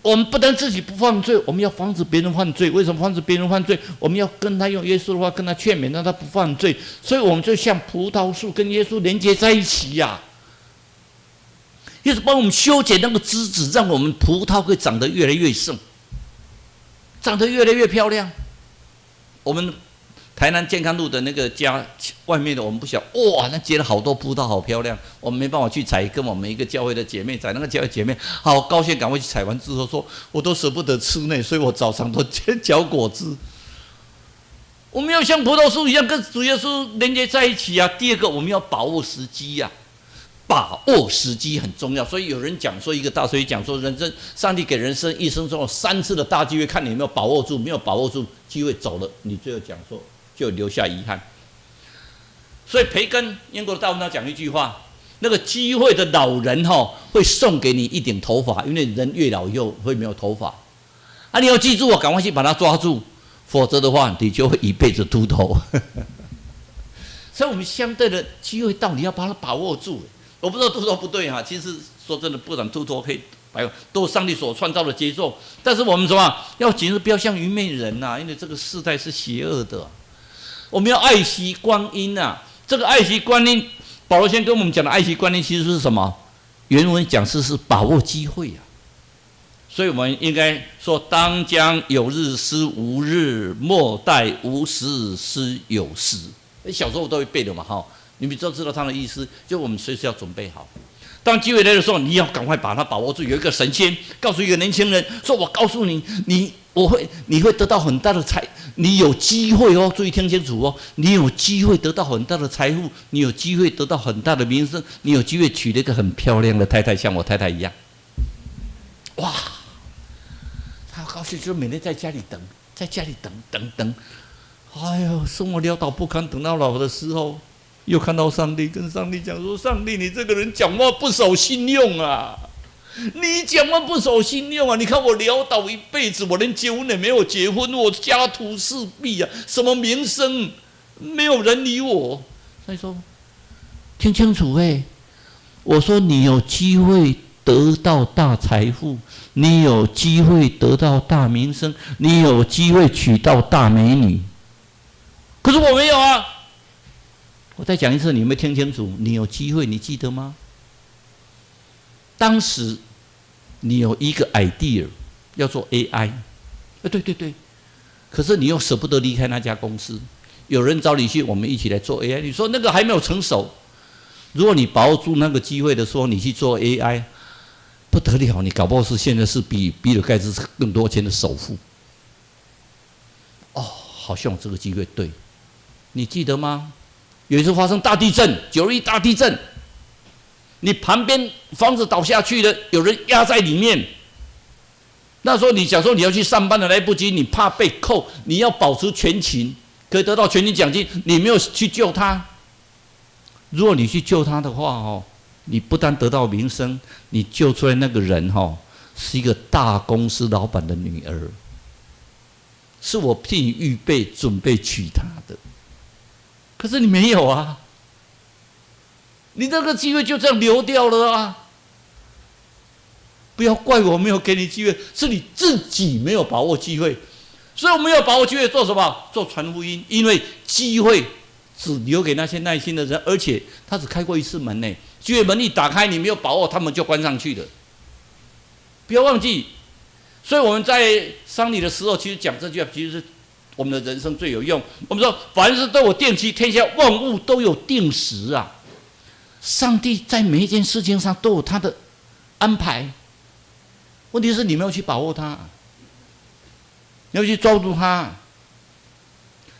我们不但自己不犯罪，我们要防止别人犯罪。为什么防止别人犯罪？我们要跟他用耶稣的话跟他劝勉，让他不犯罪。所以我们就像葡萄树跟耶稣连接在一起呀、耶稣帮我们修剪那个枝子，让我们葡萄会长得越来越盛。长得越来越漂亮。我们台南健康路的那个家外面的，我们不晓哇，那结了好多葡萄，好漂亮。我们没办法去采，跟我们一个教会的姐妹采，那个教会姐妹好高兴，赶快去采完之后说，我都舍不得吃呢，所以我早上都嚼果汁。我们要像葡萄树一样，跟主耶稣连接在一起啊。第二个，我们要把握时机呀、把握时机很重要，所以有人讲说，一个大学讲说，人生上帝给人生一生中有3次的大机会，看你有没有把握住。没有把握住，机会走了，你最后讲说就留下遗憾。所以培根英国的大文他讲一句话：那个机会的老人会送给你一顶头发，因为人越老又会没有头发啊。你要记住，赶快去把它抓住，否则的话，你就会一辈子秃头。所以，我们相对的机会到，你要把它把握住。我不知道秃头不对哈，其实说真的，不管秃头可以都是上帝所创造的杰作。但是我们什么要谨慎，不要像愚昧人呐、因为这个世代是邪恶的。我们要爱惜光阴啊！这个爱惜光阴，保罗先跟我们讲的爱惜光阴，其实是什么？原文讲是把握机会啊。所以我们应该说：当将有日思无日，莫待无时思有时。小时候我都会背的嘛，哈。你们都知道他的意思，就我们随时要准备好。当机会来的时候，你要赶快把它把握住。有一个神仙告诉一个年轻人说：“我告诉你，你会得到很大的你有机会哦，注意听清楚哦，你有机会得到很大的财富，你有机会得到很大的名声，你有机会娶了一个很漂亮的太太，像我太太一样。”哇！他高兴，就每天在家里等，等。哎呦，生活潦倒不堪，等到老的时候。又看到上帝，跟上帝讲说：“上帝，你这个人讲话不守信用啊！你讲话不守信用啊！你看我潦倒一辈子，我连结婚也没有结婚，我家徒四壁啊，什么名声，没有人理我。”所以说，听清楚我说你有机会得到大财富，你有机会得到大名声，你有机会娶到大美女，可是我没有啊。我再讲一次，你有没有听清楚？你有机会，你记得吗？当时你有一个 idea 要做 AI，对，可是你又舍不得离开那家公司。有人找你去，我们一起来做 AI。你说那个还没有成熟，如果你把握住那个机会的时候，你去做 AI， 不得了，你搞不好是现在是比比尔盖茨更多钱的首富。好像这个机会对，你记得吗？有一次发生大地震，9.1大地震，你旁边房子倒下去了，有人压在里面。那时候你想说你要去上班的来不及，你怕被扣，你要保持全勤，可以得到全勤奖金，你没有去救他。如果你去救他的话，你不但得到名声，你救出来那个人是一个大公司老板的女儿，是我替你预备准备娶她的。可是你没有啊，你那个机会就这样流掉了啊！不要怪我没有给你机会，是你自己没有把握机会。所以我们要把握机会做什么？做传福音，因为机会只留给那些耐心的人，而且他只开过一次门呢。机会门一打开，你没有把握，他们就关上去了。不要忘记，所以我们在丧礼的时候，其实讲这句话，其实是我们的人生最有用。我们说，凡事都有定期，天下万物都有定时啊。上帝在每一件事情上都有他的安排，问题是你没有去把握它，你要去抓住它。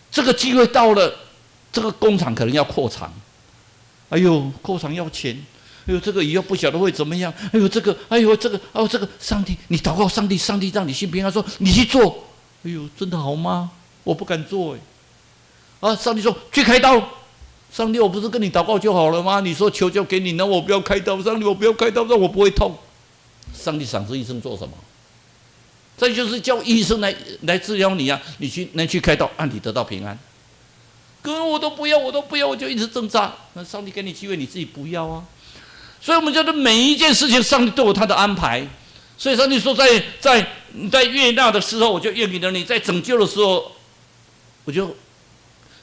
这个机会到了，这个工厂可能要扩厂，哎呦，扩厂要钱，哎呦，这个以后不晓得会怎么样，哎呦，这个，上帝，你祷告上帝，上帝让你心平安，说你去做，哎呦，真的好吗？我不敢做上帝说去开刀。上帝，我不是跟你祷告就好了吗？你说求救给你，那我不要开刀。上帝，我不要开刀，让我不会痛。上帝赏赐医生做什么？这就是叫医生来治疗你啊！你去开刀，让你得到平安。各位，我都不要，我就一直挣扎。那上帝给你机会，你自己不要啊！所以，我们觉得每一件事情，上帝都有他的安排。所以，上帝说在悦纳的时候，我就悦给了你；在拯救的时候，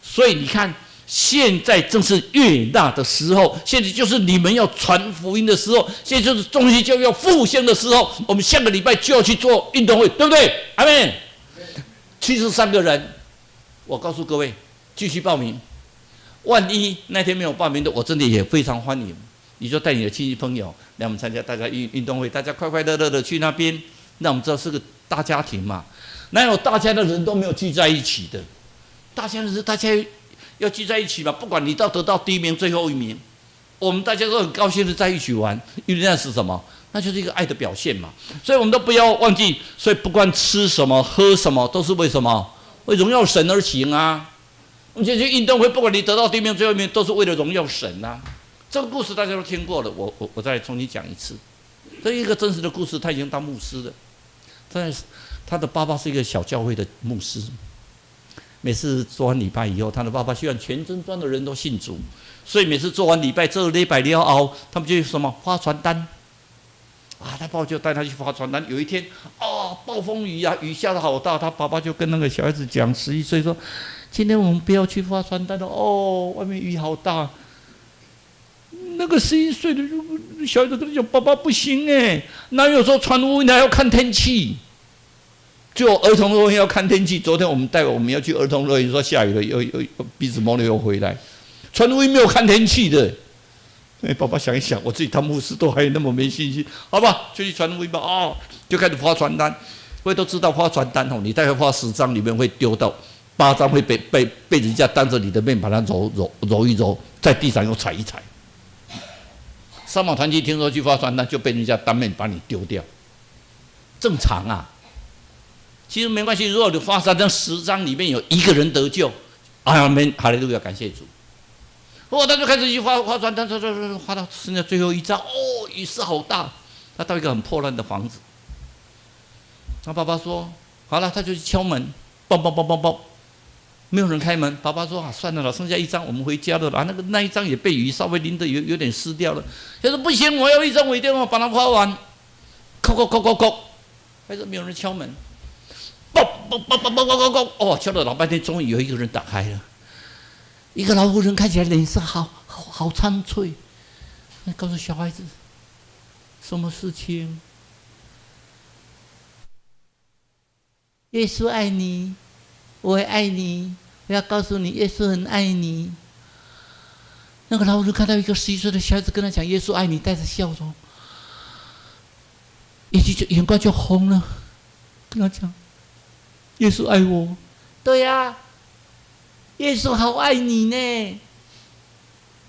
所以你看。现在正是悦纳的时候，现在就是你们要传福音的时候，现在就是中西教育要复兴的时候。我们下个礼拜就要去做运动会，对不对？阿们。73个人，我告诉各位，继续报名。万一那天没有报名的，我真的也非常欢迎。你就带你的亲戚朋友来我们参加大家运动会，大家快快乐乐的去那边，让我们知道是个大家庭嘛。哪有大家的人都没有聚在一起的？大家要聚在一起嘛，不管你得到第一名、最后一名，我们大家都很高兴的在一起玩，因为那是什么？那就是一个爱的表现嘛。所以我们都不要忘记，所以不管吃什么、喝什么，都是为什么？为荣耀神而行啊。我们今天去运动会，不管你得到第一名、最后一名，都是为了荣耀神啊。这个故事大家都听过了，我再重新讲一次。这一个真实的故事，他已经当牧师了。他的爸爸是一个小教会的牧师。每次做完礼拜以后，他的爸爸希望全真庄的人都信主，所以每次做完礼拜，这礼拜了后，他们就什么发传单，他爸爸就带他去发传单。有一天，暴风雨啊，雨下得好大，他爸爸就跟那个小孩子讲，11岁说：“今天我们不要去发传单了，外面雨好大。”那个11岁的小孩子跟他讲：“爸爸不行哪有说传福音还要看天气？”就儿童乐园要看天气。昨天我们要去儿童乐园，说下雨了，又鼻子摸了又回来。传福音没有看天气的。爸爸想一想，我自己当牧师都还那么没信心，好吧，就去传福音吧。就开始发传单。各位都知道发传单你大概发10张，里面会丢到8张会被人家当着你的面把它揉一揉，在地上又踩一踩。上网团契听说去发传单，就被人家当面把你丢掉，正常啊。其实没关系，如果你发传单10张里面有1个人得救，阿们，哈利路亚，感谢主。他就开始去发传单，发到剩下最后1张，雨势好大，他到一个很破烂的房子。他爸爸说：“好了，他就去敲门，梆梆梆梆梆，没有人开门。”爸爸说：“算了，剩下1张，我们回家了。”那一张也被雨稍微淋得有点湿掉了。他说：“不行，我要1张，我一定要把它发完。”叩，还是没有人敲门。嘣，敲了老半天，终于有一个人打开了。一个老妇人看起来脸色好苍翠，告诉小孩子什么事情？耶稣爱你，我也爱你，我要告诉你，耶稣很爱你。那个老妇人看到一个11岁的小孩子跟他讲耶稣爱你，带着笑容，眼光就红了，跟他讲。耶稣爱我，对呀，耶稣好爱你呢。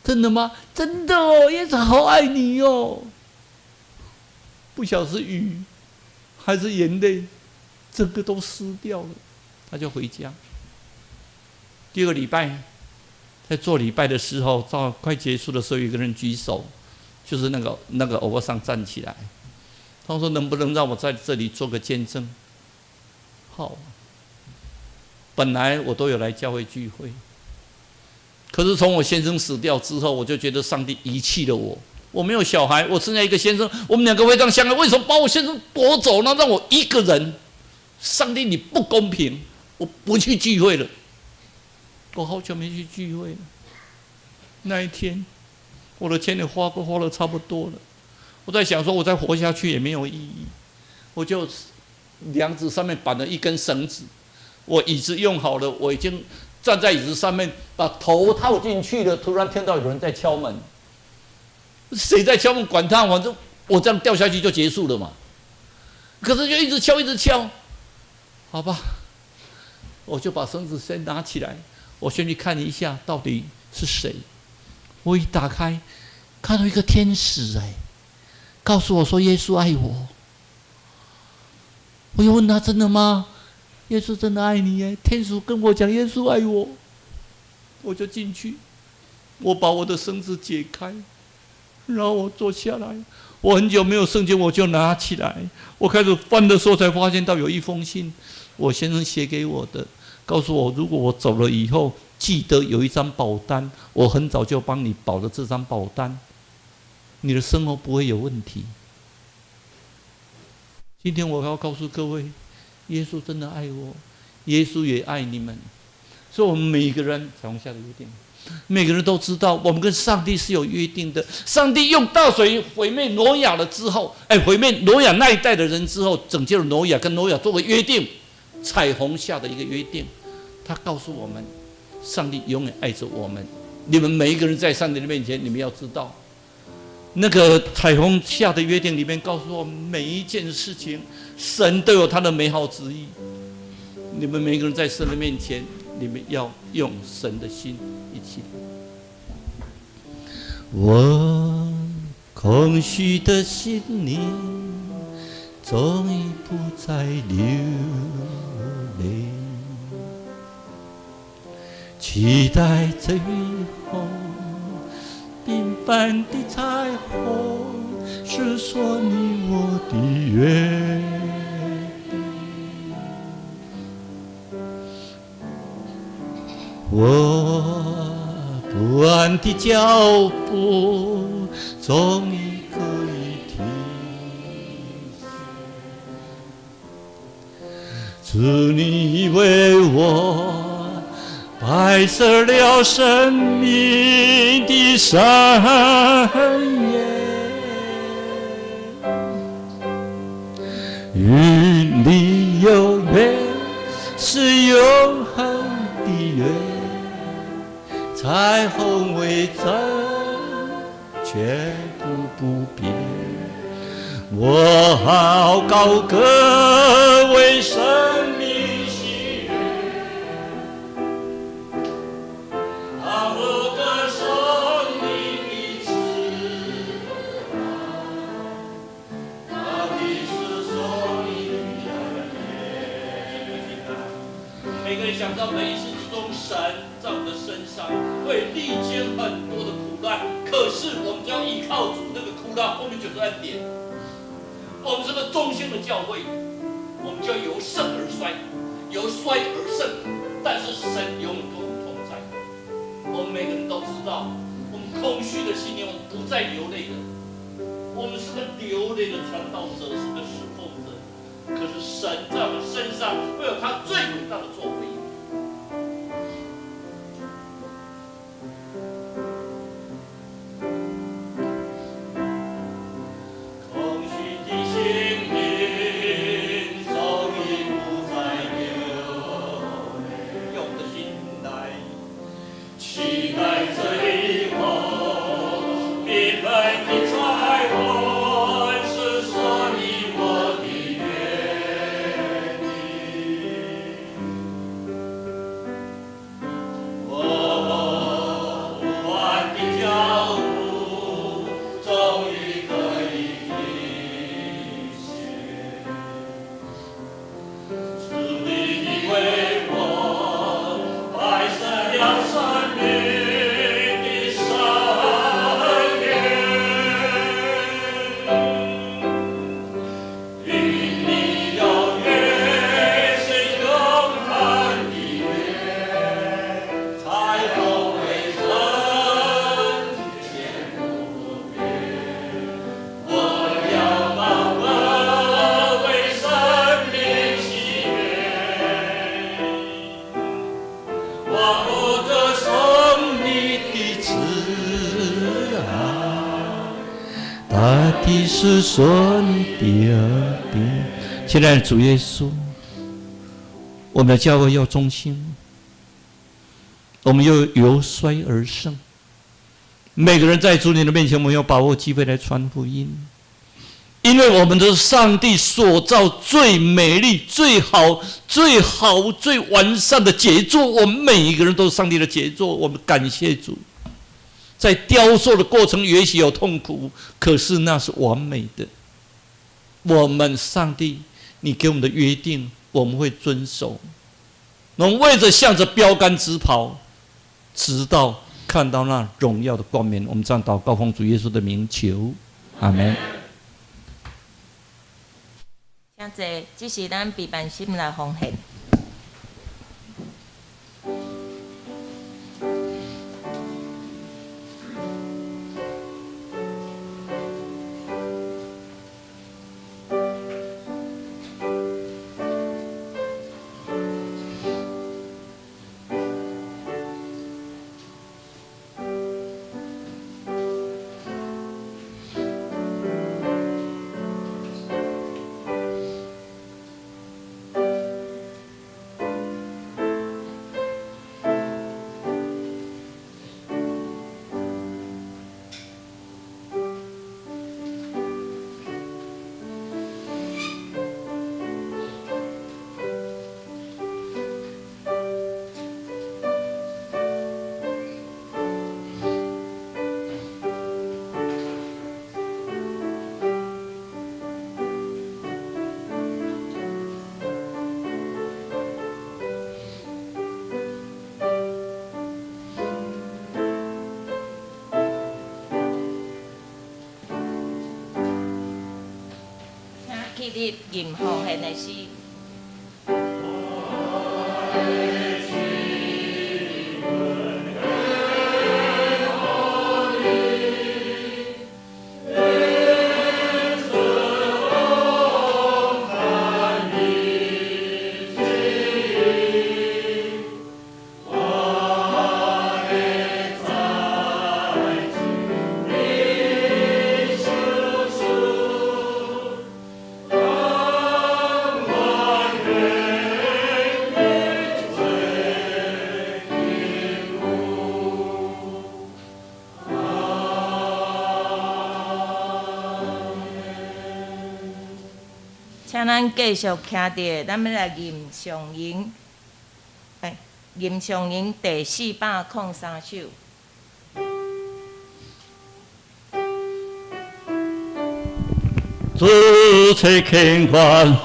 真的吗？真的哦，耶稣好爱你哦。不晓得是雨还是眼泪，整个都湿掉了，他就回家。第二个礼拜，在做礼拜的时候，到快结束的时候，有一个人举手，就是那个欧巴桑站起来，他说：“能不能让我在这里做个见证？”好，本来我都有来教会聚会，可是从我先生死掉之后，我就觉得上帝遗弃了我。我没有小孩，我生下一个先生，我们两个非常相爱。为什么把我先生夺走呢？让我一个人？上帝，你不公平！我不去聚会了。我好久没去聚会了。那一天，我的钱也花了差不多了。我在想说，我再活下去也没有意义。我就梁子上面绑了一根绳子，我椅子用好了，我已经站在椅子上面，把头套进去了。突然听到有人在敲门。谁在敲门？管他，反正我这样掉下去就结束了嘛。可是就一直敲，一直敲，好吧，我就把绳子先拿起来，我先去看一下到底是谁。我一打开，看到一个天使告诉我说耶稣爱我。我又问他真的吗？耶稣真的爱你天使跟我讲耶稣爱我，我就进去，我把我的绳子解开。然后我坐下来，我很久没有圣经，我就拿起来。我开始翻的时候，才发现到有一封信，我先生写给我的，告诉我如果我走了以后，记得有一张保单，我很早就帮你保了这张保单，你的生活不会有问题。今天我要告诉各位，耶稣真的爱我，耶稣也爱你们，所以我们每一个人彩虹下的约定。每个人都知道，我们跟上帝是有约定的。上帝用大水毁灭挪亚了之后，毁灭挪亚那一代的人之后，拯救了挪亚，跟挪亚做个约定，彩虹下的一个约定。他告诉我们，上帝永远爱着我们。你们每一个人在上帝的面前，你们要知道，那个彩虹下的约定里面告诉我们，每一件事情，神都有他的美好旨意。你们每一个人在神的面前，你们要用神的心一起。我空虚的心灵终于不再流泪，期待着以后平凡的彩虹是说你我的约定。我不安的脚步终于可以停息，主你为我白色了生命的山岩，与你有约是永恒的约，彩虹为证，绝不变。我好高歌为生命喜悦，让我歌颂你的慈爱，那你是说你的每个人想到人生之中，神在我们的身上会历经很多的苦难，可是我们只要依靠主，那个苦难后面就是恩典。我们是个忠心的教会，我们就由盛而衰，由衰而盛，但是神永远跟我们同在。我们每个人都知道，我们空虚的心灵，我们不再流泪了。我们是个流泪的传道者，是个侍奉者，可是神在我们身上会有他最伟大的作为。大地是说你的恩典。亲爱的主耶稣，我们的教会要忠心，我们要由衰而生。每个人在主你的面前，我们要把握机会来传福音，因为我们都是上帝所造最美丽、最好、最完善的杰作。我们每一个人都是上帝的杰作。我们感谢主，在雕塑的过程也许有痛苦，可是那是完美的。我们上帝，你给我们的约定，我们会遵守。我们为着向着标杆直跑，直到看到那荣耀的冠冕。我们这样祷告，奉主耶稣的名求，阿门。现在这是咱备办心来奉献。去日吟奉献的诗。请咱继续听着，咱要来吟上吟，吟上吟第403首。主垂看管，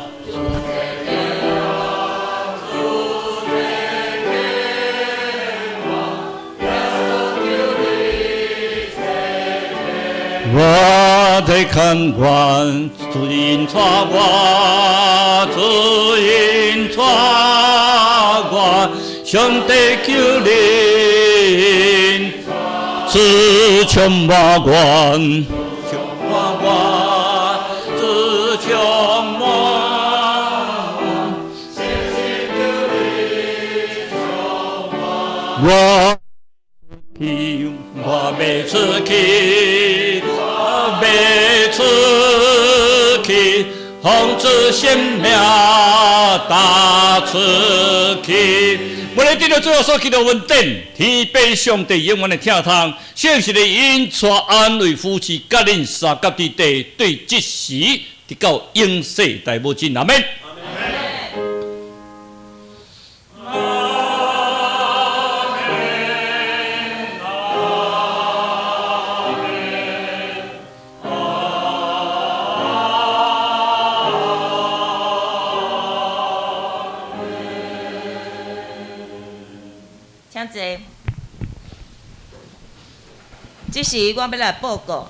我在看管，主引带我，主引带我，上帝救人，自充满我，充满我，自充满我，我要出去。要出去，奉主性命打出去。为了得到最后所祈祷稳定，天父上帝永远的听从，圣实的引带安慰夫妻，甲恁三甲之地，对即时直到永世代无尽。阿门。请坐。即时我要来报告。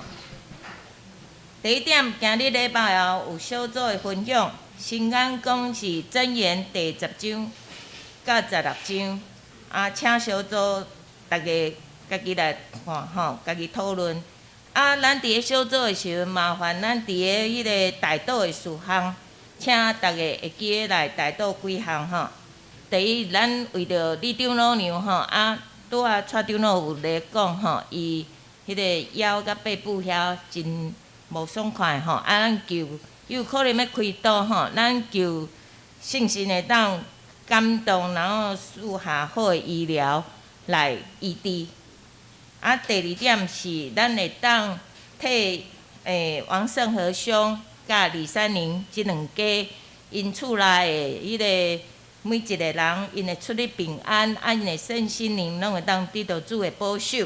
第一点，今日礼拜后有小组的分享，新眼讲是箴言第10章到16章，请小组大家家己来看吼，家己讨论。咱伫咧小组的时阵，麻烦咱伫咧迄个大岛的事项，请大家会记得来大岛几项吼。第一，咱为着李长老娘吼，拄蔡长老有咧讲吼，伊迄个腰甲背部遐真无爽快吼，咱求有可能要开刀吼，咱求信心会当感动，然后属下好的医疗来医治。第二点是，咱会当替王胜和兄甲李三玲即两家因厝内的迄个每一个人，因会出入平安，因的身心灵拢会当得到主的保守。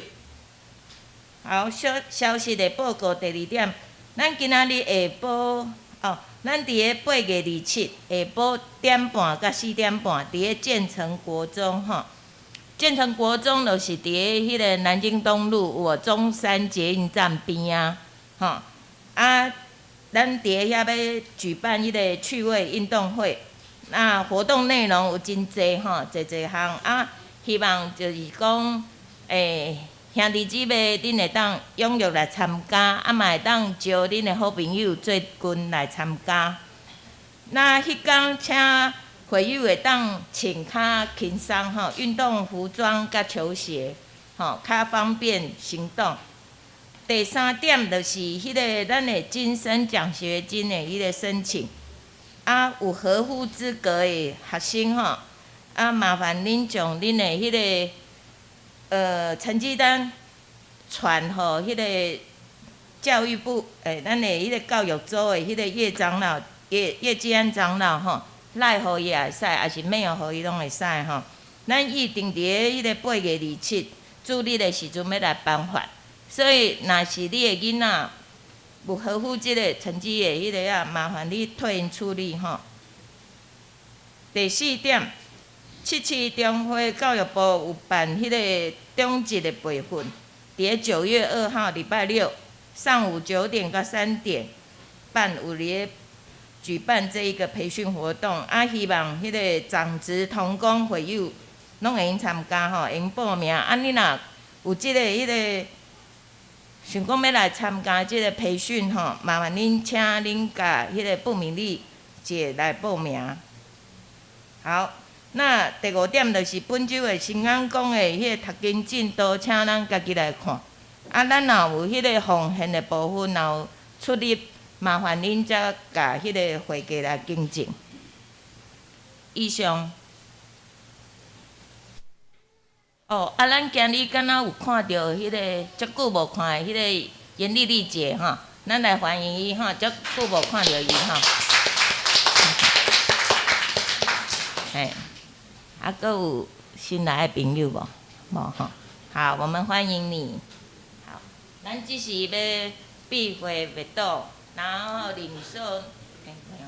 好，消息的报告第二点，咱今仔日下晡咱伫个8月27下晡1:30到4点半，伫个建成国中吼。建成国中就是伫个迄个南京东路有中山捷运站边啊，吼咱伫个遐要举办迄个趣味运动会，那活动内容有真济吼，侪项希望就是讲兄弟姊妹恁会当踊跃来参加，嘛会当招恁的好朋友做群来参加。那迄天请会友会当穿较轻松吼，运动服装甲球鞋吼，较方便行动。第三点就是迄个咱的晋升奖学金的迄个申请，有合乎资格的学生吼，麻烦恁将恁的迄个成绩单传互迄个教育部咱的迄个教育组的迄个叶长老、叶基安长老吼。赖互伊也会使，也是免互伊拢会使吼。咱预定伫个迄个8月27主日的时阵要来颁发，所以若是你的囡仔无合乎即个成绩的迄个麻烦你替因处理吼。第四点，7期中华教育部有办迄个中职的培训，伫个9月2号礼拜六上午9点到3点办有咧。举办这一个培训活动，希望迄个长职同工会友拢会用参加吼，会用报名。你若有即个迄个想讲要来参加即个培训吼，麻烦恁请恁甲迄个报名历姐来报名。好，那第5点就是本周的新安宫的迄个读经进度，请咱家己来看。咱若有迄个奉献的部分，若有出入。麻烦恁才甲迄个会计来更正。以上。咱今日敢若有看到迄个足久无看的迄个严丽丽姐吼，咱来欢迎伊吼，足久无看到伊吼。阁有新来的朋友无？无吼。好，我们欢迎你。好，咱只是要闭会阅读。然后领受，没有。